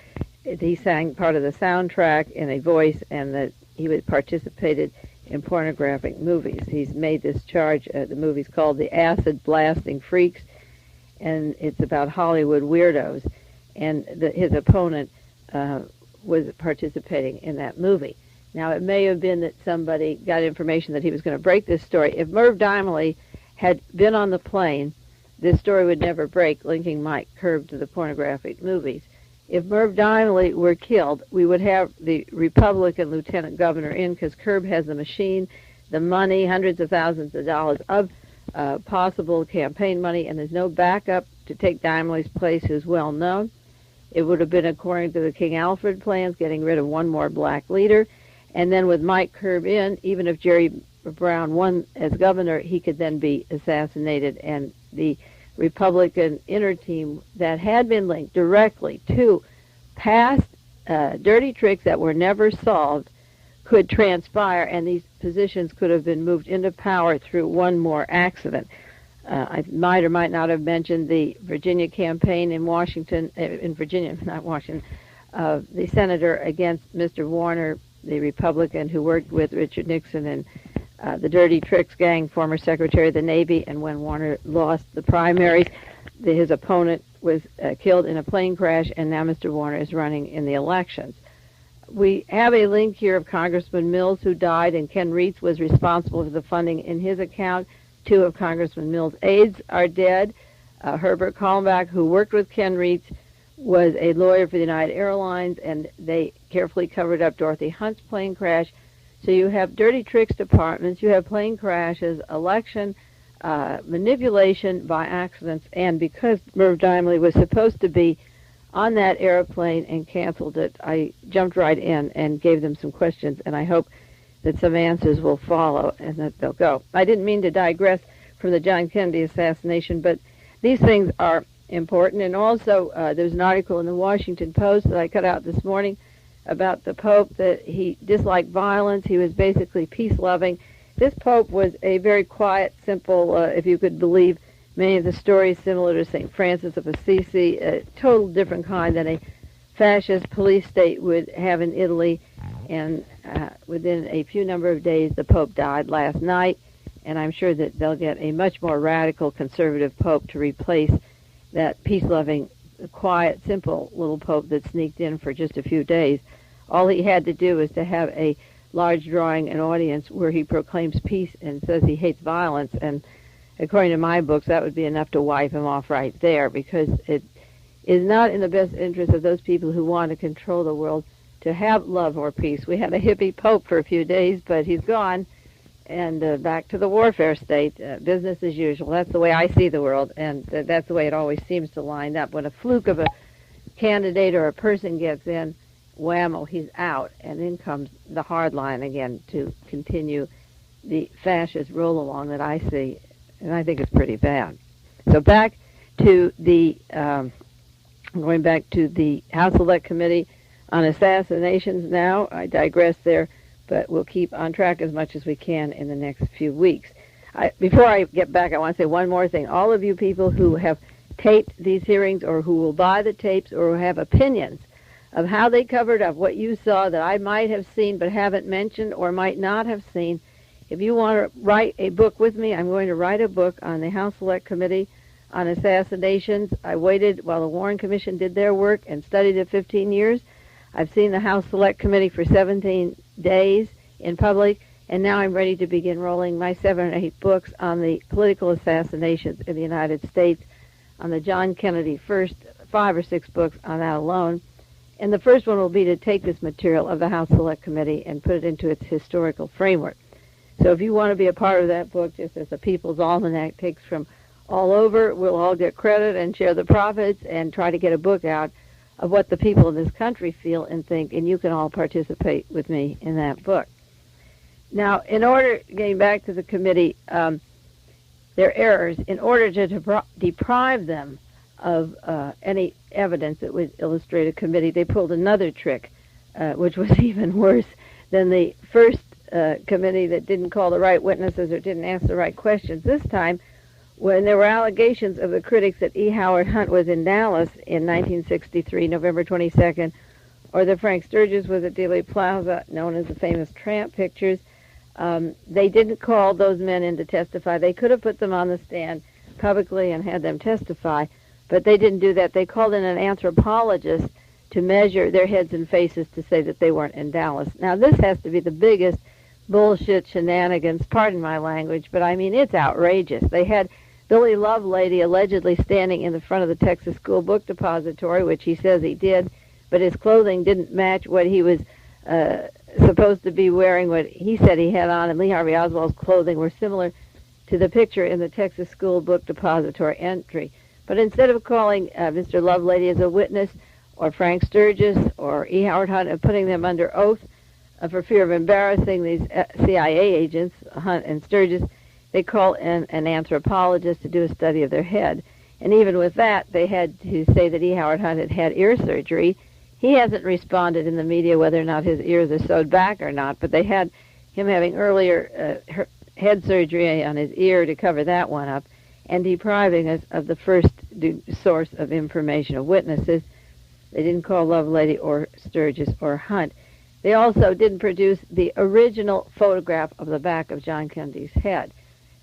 he sang part of the soundtrack in a voice, and that he participated in pornographic movies. He's made this charge. The movie's called The Acid Blasting Freaks, and it's about Hollywood weirdos, and his opponent was participating in that movie. Now, it may have been that somebody got information that he was going to break this story. If Merv Donnelly had been on the plane, this story would never break, linking Mike Curb to the pornographic movies. If Merv Donnelly were killed, we would have the Republican lieutenant governor in because Curb has the machine, the money, hundreds of thousands of dollars of possible campaign money, and there's no backup to take Donnelly's place who's well known. It would have been according to the King Alfred plans, getting rid of one more black leader. And then with Mike Curb in, even if Jerry Brown won as governor, he could then be assassinated, and the Republican inner team that had been linked directly to past dirty tricks that were never solved could transpire, and these positions could have been moved into power through one more accident. I might or might not have mentioned the Virginia campaign in Washington, in Virginia, not Washington, the senator against Mr. Warner, the Republican who worked with Richard Nixon and the Dirty Tricks gang, former Secretary of the Navy, and when Warner lost the primaries, his opponent was killed in a plane crash, and now Mr. Warner is running in the elections. We have a link here of Congressman Mills, who died, and Ken Reitz was responsible for the funding in his account. Two of Congressman Mills' aides are dead. Herbert Kalmbach, who worked with Ken Reitz, was a lawyer for the United Airlines, and they carefully covered up Dorothy Hunt's plane crash. So you have dirty tricks departments, you have plane crashes, election manipulation by accidents, and because Merv Donnelly was supposed to be on that airplane and canceled it, I jumped right in and gave them some questions, and I hope that some answers will follow and that they'll go. I didn't mean to digress from the John Kennedy assassination, but these things are important. And also, there's an article in the Washington Post that I cut out this morning about the Pope, that he disliked violence. He was basically peace-loving. This Pope was a very quiet, simple, if you could believe many of the stories similar to St. Francis of Assisi, a total different kind than a fascist police state would have in Italy. And within a few number of days, the Pope died last night, and I'm sure that they'll get a much more radical conservative Pope to replace that peace-loving, quiet, simple little Pope that sneaked in for just a few days. All he had to do is to have a large drawing an audience where he proclaims peace and says he hates violence, and according to my books, that would be enough to wipe him off right there, because it is not in the best interest of those people who want to control the world to have love or peace. We had a hippie Pope for a few days, but he's gone, and back to the warfare state, business as usual. That's the way I see the world, and that's the way it always seems to line up. When a fluke of a candidate or a person gets in, whammo, he's out, and in comes the hard line again to continue the fascist roll along that I see, and I think it's pretty bad. So back to the, going back to the House Select Committee on Assassinations now. I digress there but we'll keep on track as much as we can in the next few weeks. Before I get back, I want to say one more thing. All of you people who have taped these hearings or who will buy the tapes or who have opinions of how they covered up what you saw that I might have seen but haven't mentioned or might not have seen, if you want to write a book with me, I'm going to write a book on the House Select Committee on assassinations. I waited while the Warren Commission did their work and studied it 15 years. I've seen the House Select Committee for 17 days in public, and now I'm ready to begin rolling my 7 or 8 books on the political assassinations in the United States, on the John Kennedy first, 5 or 6 books on that alone. And the first one will be to take this material of the House Select Committee and put it into its historical framework. So if you want to be a part of that book, just as the People's Almanac takes from all over, we'll all get credit and share the profits and try to get a book out of what the people of this country feel and think, and you can all participate with me in that book. Now, getting back to the committee, their errors, in order to deprive them of any evidence that would illustrate a committee, they pulled another trick, which was even worse than the first committee that didn't call the right witnesses or didn't ask the right questions. This time, when there were allegations of the critics that E. Howard Hunt was in Dallas in 1963, November 22nd, or that Frank Sturgis was at Dealey Plaza, known as the famous Tramp pictures, they didn't call those men in to testify. They could have put them on the stand publicly and had them testify, but they didn't do that. They called in an anthropologist to measure their heads and faces to say that they weren't in Dallas. Now, this has to be the biggest bullshit shenanigans, pardon my language, but I mean, it's outrageous. They had Billy Lovelady allegedly standing in the front of the Texas School Book Depository, which he says he did, but his clothing didn't match what he was supposed to be wearing. What he said he had on, and Lee Harvey Oswald's clothing were similar to the picture in the Texas School Book Depository entry. But instead of calling Mr. Lovelady as a witness, or Frank Sturgis, or E. Howard Hunt, and putting them under oath for fear of embarrassing these CIA agents, Hunt and Sturgis, they call in an anthropologist to do a study of their head. And even with that, they had to say that E. Howard Hunt had had ear surgery. He hasn't responded in the media whether or not his ears are sewed back or not, but they had him having earlier head surgery on his ear to cover that one up, and depriving us of the first source of information, of witnesses. They didn't call Lovelady or Sturgis or Hunt. They also didn't produce the original photograph of the back of John Kennedy's head.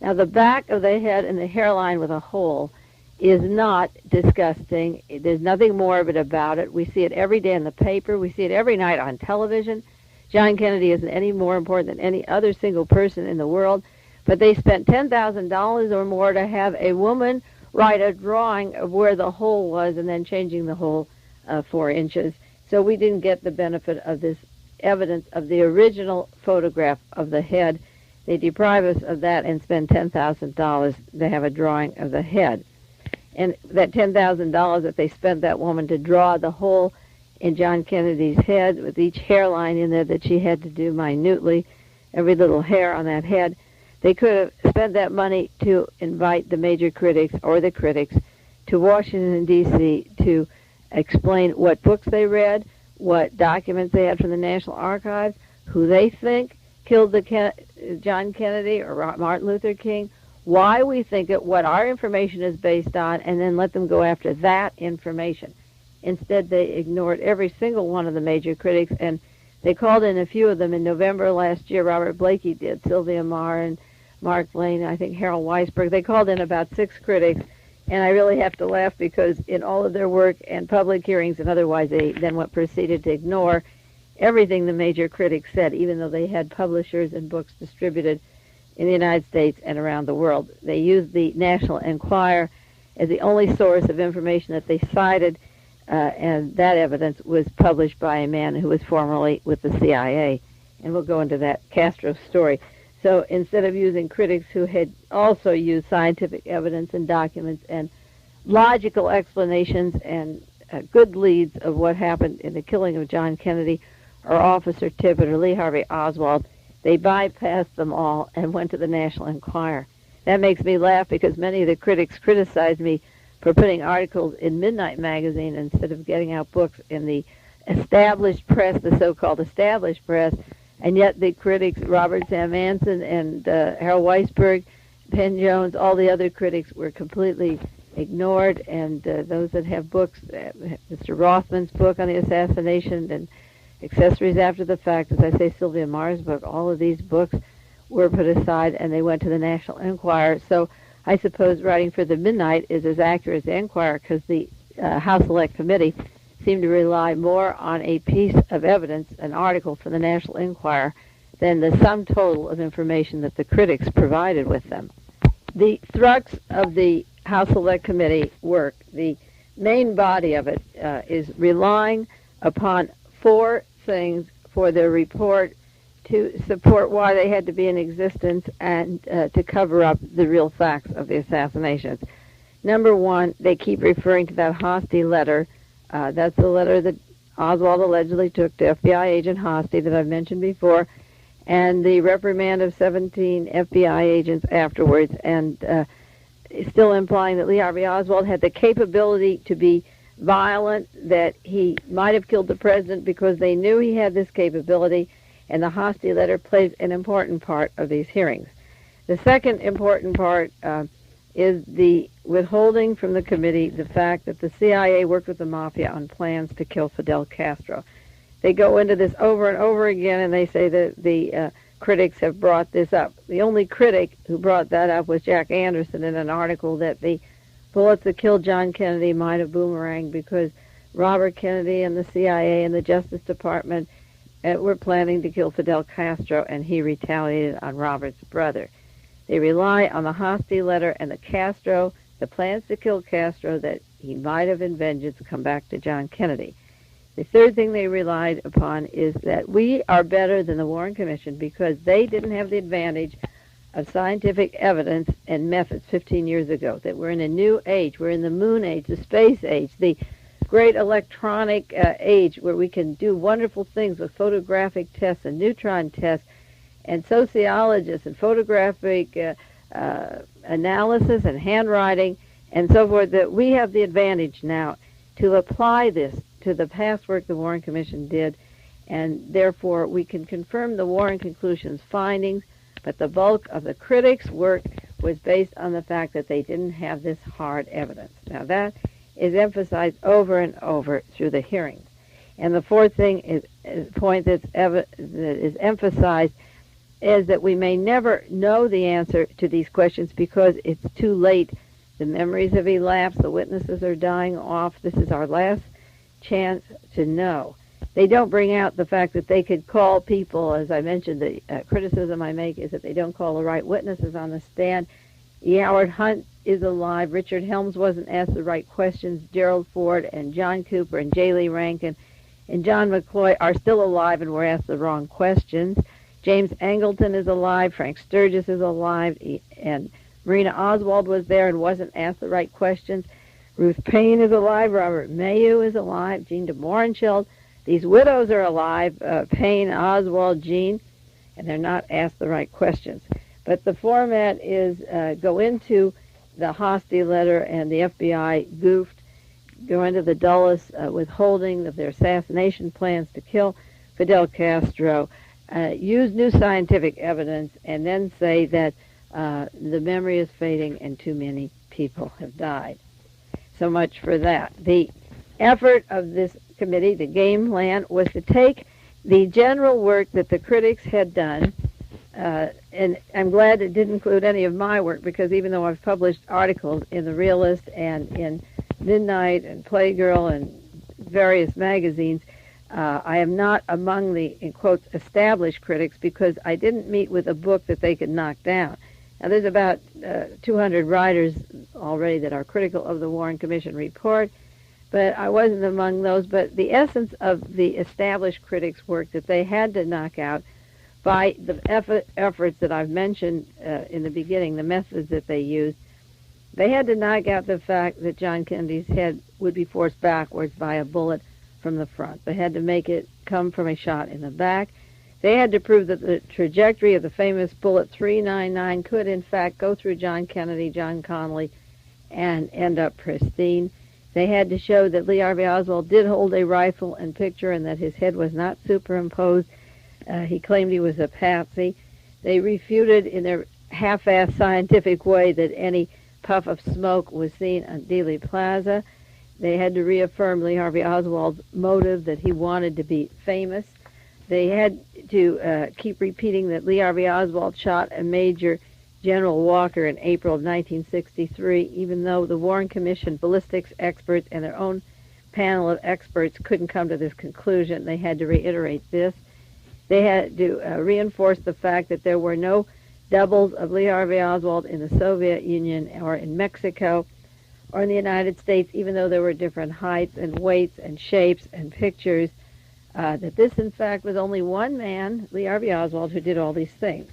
Now, the back of the head and the hairline with a hole is not disgusting. There's nothing morbid about it. We see it every day in the paper. We see it every night on television. John Kennedy isn't any more important than any other single person in the world, but they spent $10,000 or more to have a woman write a drawing of where the hole was and then changing the hole 4 inches. So we didn't get the benefit of this evidence of the original photograph of the head. They deprive us of that and spend $10,000 to have a drawing of the head. And that $10,000 that they spent that woman to draw the hole in John Kennedy's head with each hairline in there that she had to do minutely, every little hair on that head, they could have spent that money to invite the major critics or the critics to Washington, D.C. to explain what books they read, what documents they had from the National Archives, who they think killed John Kennedy or Martin Luther King, why we think it, what our information is based on, and then let them go after that information. Instead, they ignored every single one of the major critics, and they called in a few of them in November last year. Robert Blakey did, Sylvia Marr and Mark Lane, I think Harold Weisberg. They called in about 6 critics, and I really have to laugh because in all of their work and public hearings and otherwise, they then proceeded to ignore everything the major critics said, even though they had publishers and books distributed in the United States and around the world. They used the National Enquirer as the only source of information that they cited, and that evidence was published by a man who was formerly with the CIA. And we'll go into that Castro story. So instead of using critics who had also used scientific evidence and documents and logical explanations and good leads of what happened in the killing of John Kennedy or Officer Tippit or Lee Harvey Oswald, they bypassed them all and went to the National Enquirer. That makes me laugh because many of the critics criticized me for putting articles in Midnight Magazine instead of getting out books in the established press, the so-called established press, And yet the critics, Robert Sam Manson and Harold Weisberg, Penn Jones, all the other critics were completely ignored, and those that have books, Mr. Rothman's book on the assassination and Accessories After the Fact, as I say, Sylvia Maher's book, all of these books were put aside and they went to the National Enquirer. So I suppose writing for the Midnight is as accurate as the Enquirer, because the House Select Committee seemed to rely more on a piece of evidence, an article from the National Enquirer, than the sum total of information that the critics provided with them. The thrust of the House Select Committee work, the main body of it, is relying upon four things for their report to support why they had to be in existence and to cover up the real facts of the assassinations. Number one, they keep referring to that Hosty letter. That's the letter that Oswald allegedly took to FBI agent Hosty that I've mentioned before, and the reprimand of 17 FBI agents afterwards, and still implying that Lee Harvey Oswald had the capability to be violent, that he might have killed the president because they knew he had this capability, and the Hosty letter plays an important part of these hearings. The second important part is the withholding from the committee the fact that the CIA worked with the mafia on plans to kill Fidel Castro. They go into this over and over again, and they say that the critics have brought this up. The only critic who brought that up was Jack Anderson in an article that the bullets that killed John Kennedy might have boomeranged because Robert Kennedy and the CIA and the Justice Department were planning to kill Fidel Castro, and he retaliated on Robert's brother. They rely on the Hosty letter and the plans to kill Castro, that he might have in vengeance come back to John Kennedy. The third thing they relied upon is that we are better than the Warren Commission because they didn't have the advantage of scientific evidence and methods 15 years ago, that we're in a new age. We're in the moon age, the space age, the great electronic age where we can do wonderful things with photographic tests and neutron tests and sociologists and photographic analysis and handwriting and so forth, that we have the advantage now to apply this to the past work the Warren Commission did, and therefore we can confirm the Warren Conclusions findings, but the bulk of the critics' work was based on the fact that they didn't have this hard evidence. Now that is emphasized over and over through the hearings. And the fourth thing is point that is emphasized is that we may never know the answer to these questions because it's too late. The memories have elapsed, the witnesses are dying off. This is our last chance to know. They don't bring out the fact that they could call people, as I mentioned, the criticism I make is that they don't call the right witnesses on the stand. E. Howard Hunt is alive. Richard Helms wasn't asked the right questions. Gerald Ford and John Cooper and J. Lee Rankin and John McCloy are still alive and were asked the wrong questions. James Angleton is alive. Frank Sturgis is alive. And Marina Oswald was there and wasn't asked the right questions. Ruth Payne is alive. Robert Mayu is alive. Jean de Morenscheld. These widows are alive, Payne, Oswald, Jean, and they're not asked the right questions. But the format is go into the Hosty letter and the FBI goofed, go into the Dulles withholding of their assassination plans to kill Fidel Castro, use new scientific evidence, and then say that the memory is fading and too many people have died. So much for that. The effort of this committee, the game plan, was to take the general work that the critics had done, and I'm glad it didn't include any of my work, because even though I've published articles in The Realist and in Midnight and Playgirl and various magazines, I am not among the, in quotes, established critics, because I didn't meet with a book that they could knock down. Now, there's about 200 writers already that are critical of the Warren Commission report, but I wasn't among those. But the essence of the established critics' work that they had to knock out by the efforts that I've mentioned in the beginning, the methods that they used, they had to knock out the fact that John Kennedy's head would be forced backwards by a bullet from the front. They had to make it come from a shot in the back. They had to prove that the trajectory of the famous bullet 399 could, in fact, go through John Kennedy, John Connally, and end up pristine. They had to show that Lee Harvey Oswald did hold a rifle and picture and that his head was not superimposed He claimed he was a patsy. They refuted in their half-assed scientific way that any puff of smoke was seen on Dealey Plaza. They had to reaffirm Lee Harvey Oswald's motive that he wanted to be famous. They had to keep repeating that Lee Harvey Oswald shot a Major General Walker in April of 1963, even though the Warren Commission ballistics experts and their own panel of experts couldn't come to this conclusion. They had to reiterate this. They had to reinforce the fact that there were no doubles of Lee Harvey Oswald in the Soviet Union or in Mexico or in the United States, even though there were different heights and weights and shapes and pictures, that this, in fact, was only one man, Lee Harvey Oswald, who did all these things.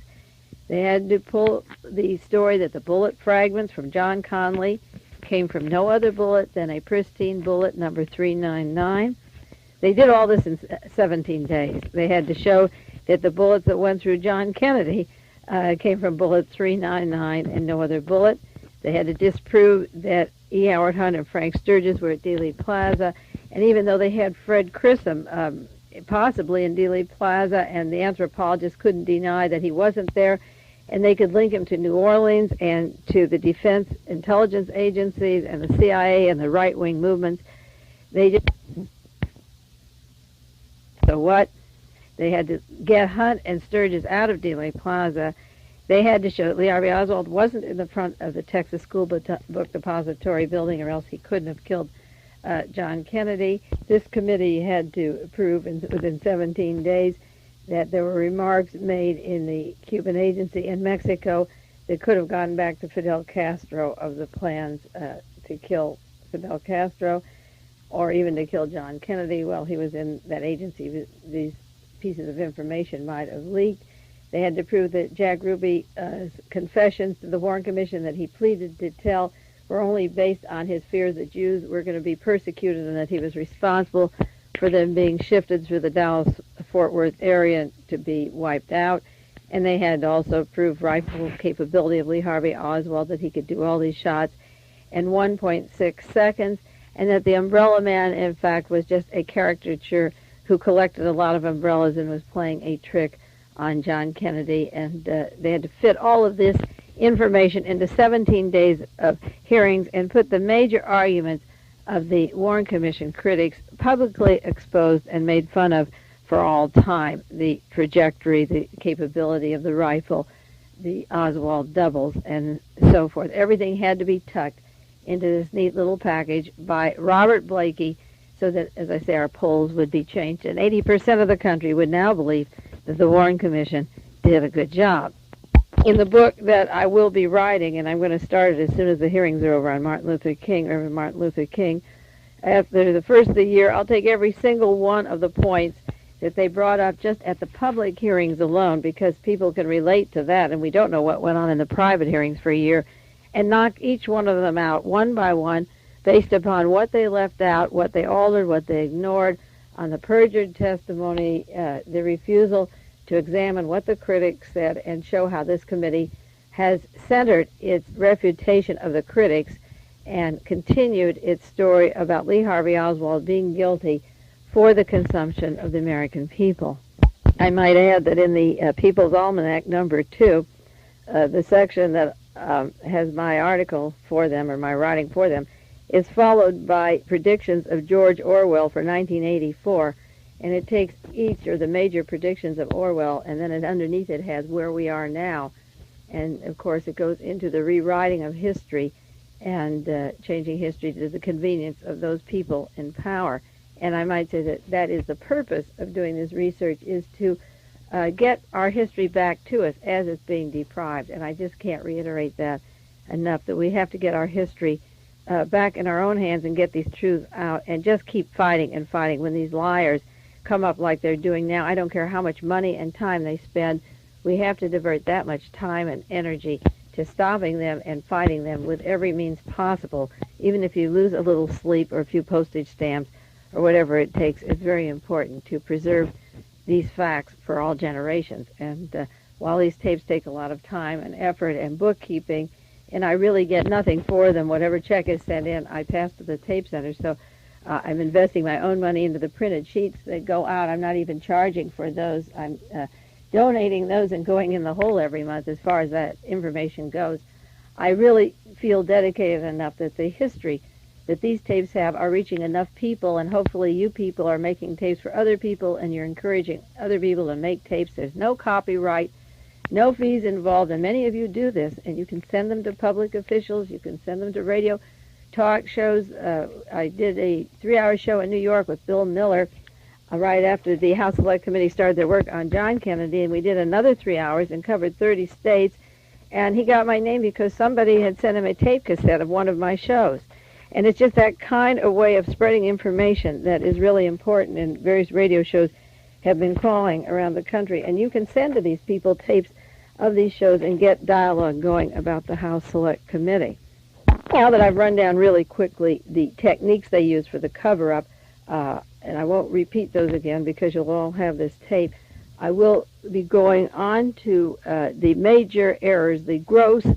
They had to pull the story that the bullet fragments from John Conley came from no other bullet than a pristine bullet number 399. They did all this in 17 days. They had to show that the bullets that went through John Kennedy came from bullet 399 and no other bullet. They had to disprove that E. Howard Hunt and Frank Sturgis were at Dealey Plaza. And even though they had Fred Grissom possibly in Dealey Plaza, and the anthropologist couldn't deny that he wasn't there, and they could link him to New Orleans and to the defense intelligence agencies and the CIA and the right-wing movements, they just... So what? They had to get Hunt and Sturgis out of Dealey Plaza. They had to show that Lee Harvey Oswald wasn't in the front of the Texas School Book Depository building, or else he couldn't have killed John Kennedy. This committee had to prove within 17 days that there were remarks made in the Cuban agency in Mexico that could have gone back to Fidel Castro of the plans to kill Fidel Castro, or even to kill John Kennedy while he was in that agency. These pieces of information might have leaked. They had to prove that Jack Ruby's confessions to the Warren Commission that he pleaded to tell were only based on his fears that Jews were going to be persecuted and that he was responsible for them being shifted through the Dallas-Fort Worth area to be wiped out. And they had to also prove rifle capability of Lee Harvey Oswald, that he could do all these shots in 1.6 seconds, and that the umbrella man, in fact, was just a caricature who collected a lot of umbrellas and was playing a trick on John Kennedy. And they had to fit all of this information into 17 days of hearings and put the major arguments of the Warren Commission critics publicly exposed and made fun of for all time: the trajectory, the capability of the rifle, the Oswald doubles, and so forth. Everything had to be tucked into this neat little package by Robert Blakey so that, as I say, our polls would be changed, and 80% of the country would now believe that the Warren Commission did a good job. In the book that I will be writing, and I'm going to start it as soon as the hearings are over on Martin Luther King, Reverend Martin Luther King, after the first of the year, I'll take every single one of the points that they brought up just at the public hearings alone, because people can relate to that, and we don't know what went on in the private hearings for a year, and knock each one of them out one by one based upon what they left out, what they altered, what they ignored, on the perjured testimony, the refusal to examine what the critics said, and show how this committee has centered its refutation of the critics and continued its story about Lee Harvey Oswald being guilty for the consumption of the American people. I might add that in the People's Almanac number 2, the section that has my article for them, or my writing for them, is followed by predictions of George Orwell for 1984, and it takes each, or the major predictions of Orwell, and then underneath it has where we are now. And of course it goes into the rewriting of history and changing history to the convenience of those people in power. And I might say that that is the purpose of doing this research, is to get our history back to us as it's being deprived. And I just can't reiterate that enough, that we have to get our history back in our own hands and get these truths out, and just keep fighting and fighting. When these liars come up like they're doing now, I don't care how much money and time they spend, we have to divert that much time and energy to stopping them and fighting them with every means possible. Even if you lose a little sleep or a few postage stamps or whatever it takes, it's very important to preserve these facts for all generations. And while these tapes take a lot of time and effort and bookkeeping, and I really get nothing for them, whatever check is sent in, I pass to the tape center. So I'm investing my own money into the printed sheets that go out. I'm not even charging for those. I'm donating those and going in the hole every month as far as that information goes. I really feel dedicated enough that the history that these tapes have are reaching enough people, and hopefully you people are making tapes for other people, and you're encouraging other people to make tapes. There's no copyright, no fees involved, and many of you do this, and you can send them to public officials, you can send them to radio talk shows. I did a 3-hour show in New York with Bill Miller right after the House Select Committee started their work on John Kennedy, and we did another 3 hours and covered 30 states, and he got my name because somebody had sent him a tape cassette of one of my shows. And it's just that kind of way of spreading information that is really important, and various radio shows have been calling around the country. And you can send to these people tapes of these shows and get dialogue going about the House Select Committee. Now that I've run down really quickly the techniques they use for the cover-up, and I won't repeat those again because you'll all have this tape, I will be going on to the major errors, the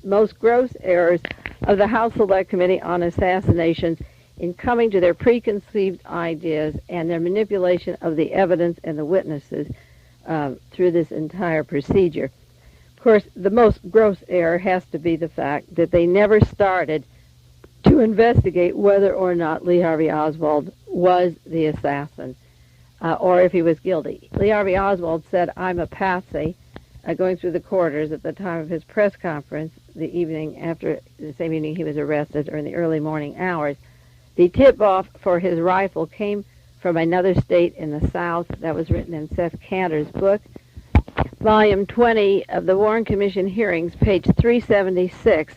most gross errors of the House Select Committee on Assassinations in coming to their preconceived ideas and their manipulation of the evidence and the witnesses through this entire procedure. Of course, the most gross error has to be the fact that they never started to investigate whether or not Lee Harvey Oswald was the assassin, or if he was guilty. Lee Harvey Oswald said, "I'm a patsy," going through the corridors at the time of his press conference the same evening he was arrested, or in the early morning hours. The tip-off for his rifle came from another state in the South. That was written in Seth Cantor's book. Volume 20 of the Warren Commission hearings, page 376.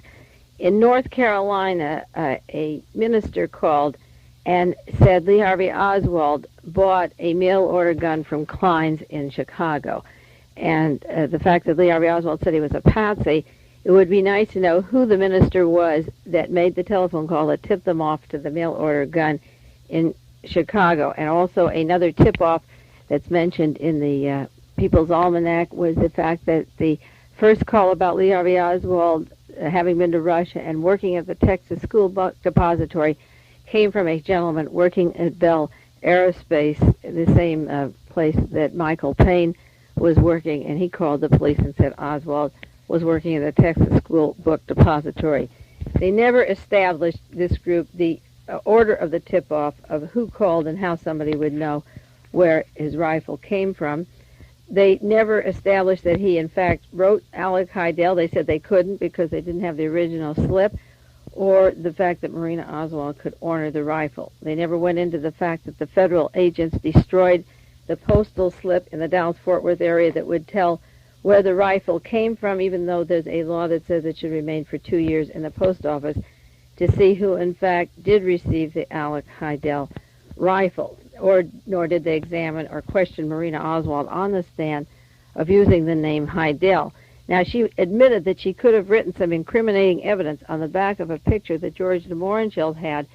In North Carolina, a minister called and said Lee Harvey Oswald bought a mail-order gun from Klein's in Chicago. And the fact that Lee Harvey Oswald said he was a patsy, it would be nice to know who the minister was that made the telephone call that tipped them off to the mail-order gun in Chicago. And also another tip-off that's mentioned in the People's Almanac was the fact that the first call about Lee Harvey Oswald having been to Russia and working at the Texas School Book Depository came from a gentleman working at Bell Aerospace, the same place that Michael Payne was working, and he called the police and said Oswald was working at the Texas School Book Depository. They never established, this group, the order of the tip-off of who called and how somebody would know where his rifle came from. They never established that he, in fact, wrote Alec Heidel. They said they couldn't because they didn't have the original slip, or the fact that Marina Oswald could order the rifle. They never went into the fact that the federal agents destroyed the postal slip in the Dallas-Fort Worth area that would tell where the rifle came from, even though there's a law that says it should remain for 2 years in the post office, to see who, in fact, did receive the Alec Heidel rifle. Nor did they examine or question Marina Oswald on the stand of using the name Heidel. Now, she admitted that she could have written some incriminating evidence on the back of a picture that George de Mohrenschildt had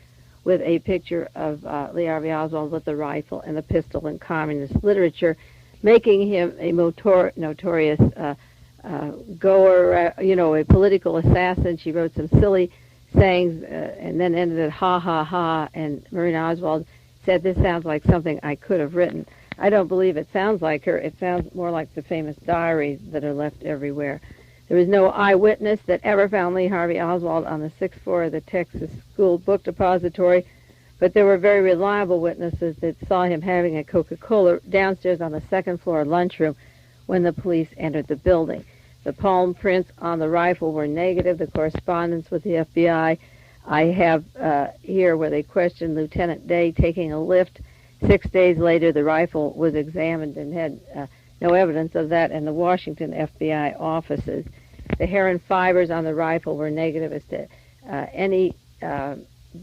with a picture of Lee Harvey Oswald with the rifle and the pistol in communist literature, making him a notorious goer, a political assassin. She wrote some silly sayings and then ended it ha, ha, ha, and Marina Oswald said, "This sounds like something I could have written." I don't believe it sounds like her. It sounds more like the famous diaries that are left everywhere. There was no eyewitness that ever found Lee Harvey Oswald on the 6th floor of the Texas School Book Depository, but there were very reliable witnesses that saw him having a Coca-Cola downstairs on the 2nd floor lunchroom when the police entered the building. The palm prints on the rifle were negative. The correspondence with the FBI I have here where they questioned Lieutenant Day taking a lift. 6 days later, the rifle was examined and had no evidence of that in the Washington FBI offices. The hair and fibers on the rifle were negative as to any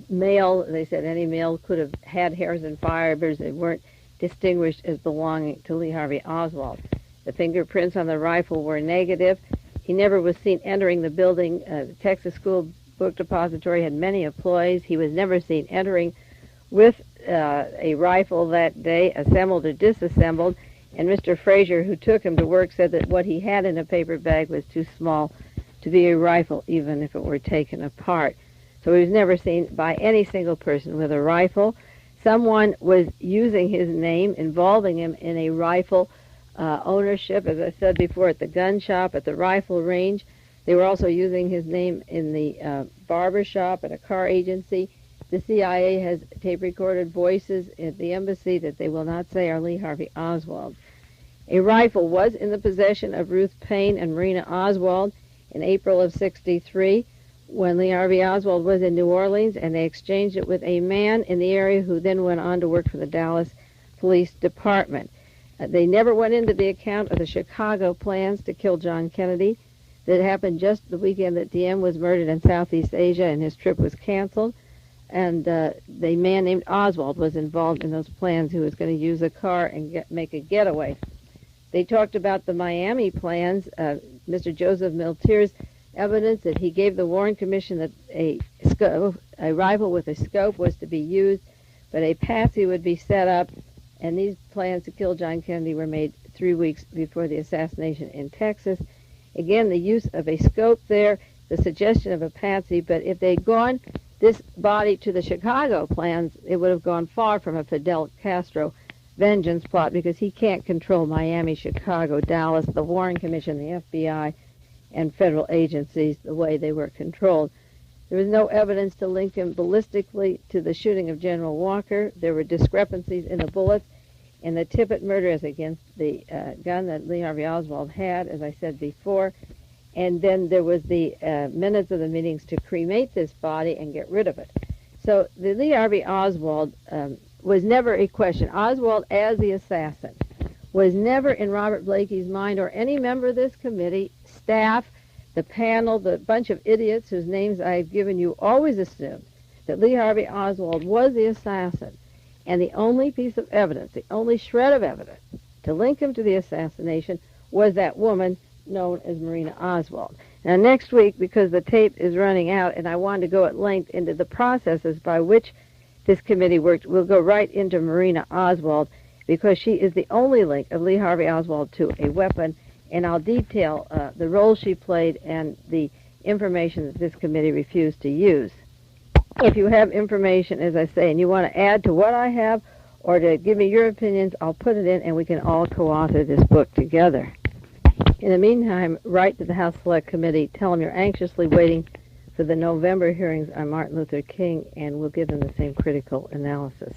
male. They said any male could have had hairs and fibers. They weren't distinguished as belonging to Lee Harvey Oswald. The fingerprints on the rifle were negative. He never was seen entering the building. The Texas School Book Depository had many employees. He was never seen entering with a rifle that day, assembled or disassembled, and Mr. Frazier, who took him to work, said that what he had in a paper bag was too small to be a rifle, even if it were taken apart. So he was never seen by any single person with a rifle. someone was using his name, involving him in a rifle ownership, as I said before, at the gun shop, at the rifle range. They were also using his name in the barber shop, at a car agency. The CIA has tape-recorded voices at the embassy that they will not say are Lee Harvey Oswald. A rifle was in the possession of Ruth Payne and Marina Oswald in April of '63 when Lee Harvey Oswald was in New Orleans, and they exchanged it with a man in the area who then went on to work for the Dallas Police Department. They never went into the account of the Chicago plans to kill John Kennedy that happened just the weekend that Diem was murdered in Southeast Asia and his trip was canceled. And the man named Oswald was involved in those plans, who was going to use a car and make a getaway. They talked about the Miami plans. Mr. Joseph Miltier's evidence that he gave the Warren Commission that a rifle with a scope was to be used, but a patsy would be set up, and these plans to kill John Kennedy were made 3 weeks before the assassination in Texas. Again, the use of a scope there, the suggestion of a patsy, but if they'd gone this body to the Chicago plans, it would have gone far from a Fidel Castro vengeance plot, because he can't control Miami, Chicago, Dallas, the Warren Commission, the FBI, and federal agencies the way they were controlled. There was no evidence to link him ballistically to the shooting of General Walker. There were discrepancies in the bullets. In the Tippit murder, as against the gun that Lee Harvey Oswald had, as I said before. And then there was the minutes of the meetings to cremate this body and get rid of it. So the Lee Harvey Oswald was never a question. Oswald, as the assassin, was never in Robert Blakey's mind or any member of this committee, staff, the panel, the bunch of idiots whose names I've given you, always assumed that Lee Harvey Oswald was the assassin. And the only piece of evidence, the only shred of evidence to link him to the assassination was that woman known as Marina Oswald. Now, next week, because the tape is running out and I wanted to go at length into the processes by which this committee worked, we'll go right into Marina Oswald, because she is the only link of Lee Harvey Oswald to a weapon, and I'll detail the role she played and the information that this committee refused to use. If you have information, as I say, and you want to add to what I have or to give me your opinions, I'll put it in and we can all co-author this book together. In the meantime, write to the House Select Committee. Tell them you're anxiously waiting for the November hearings on Martin Luther King, and we'll give them the same critical analysis.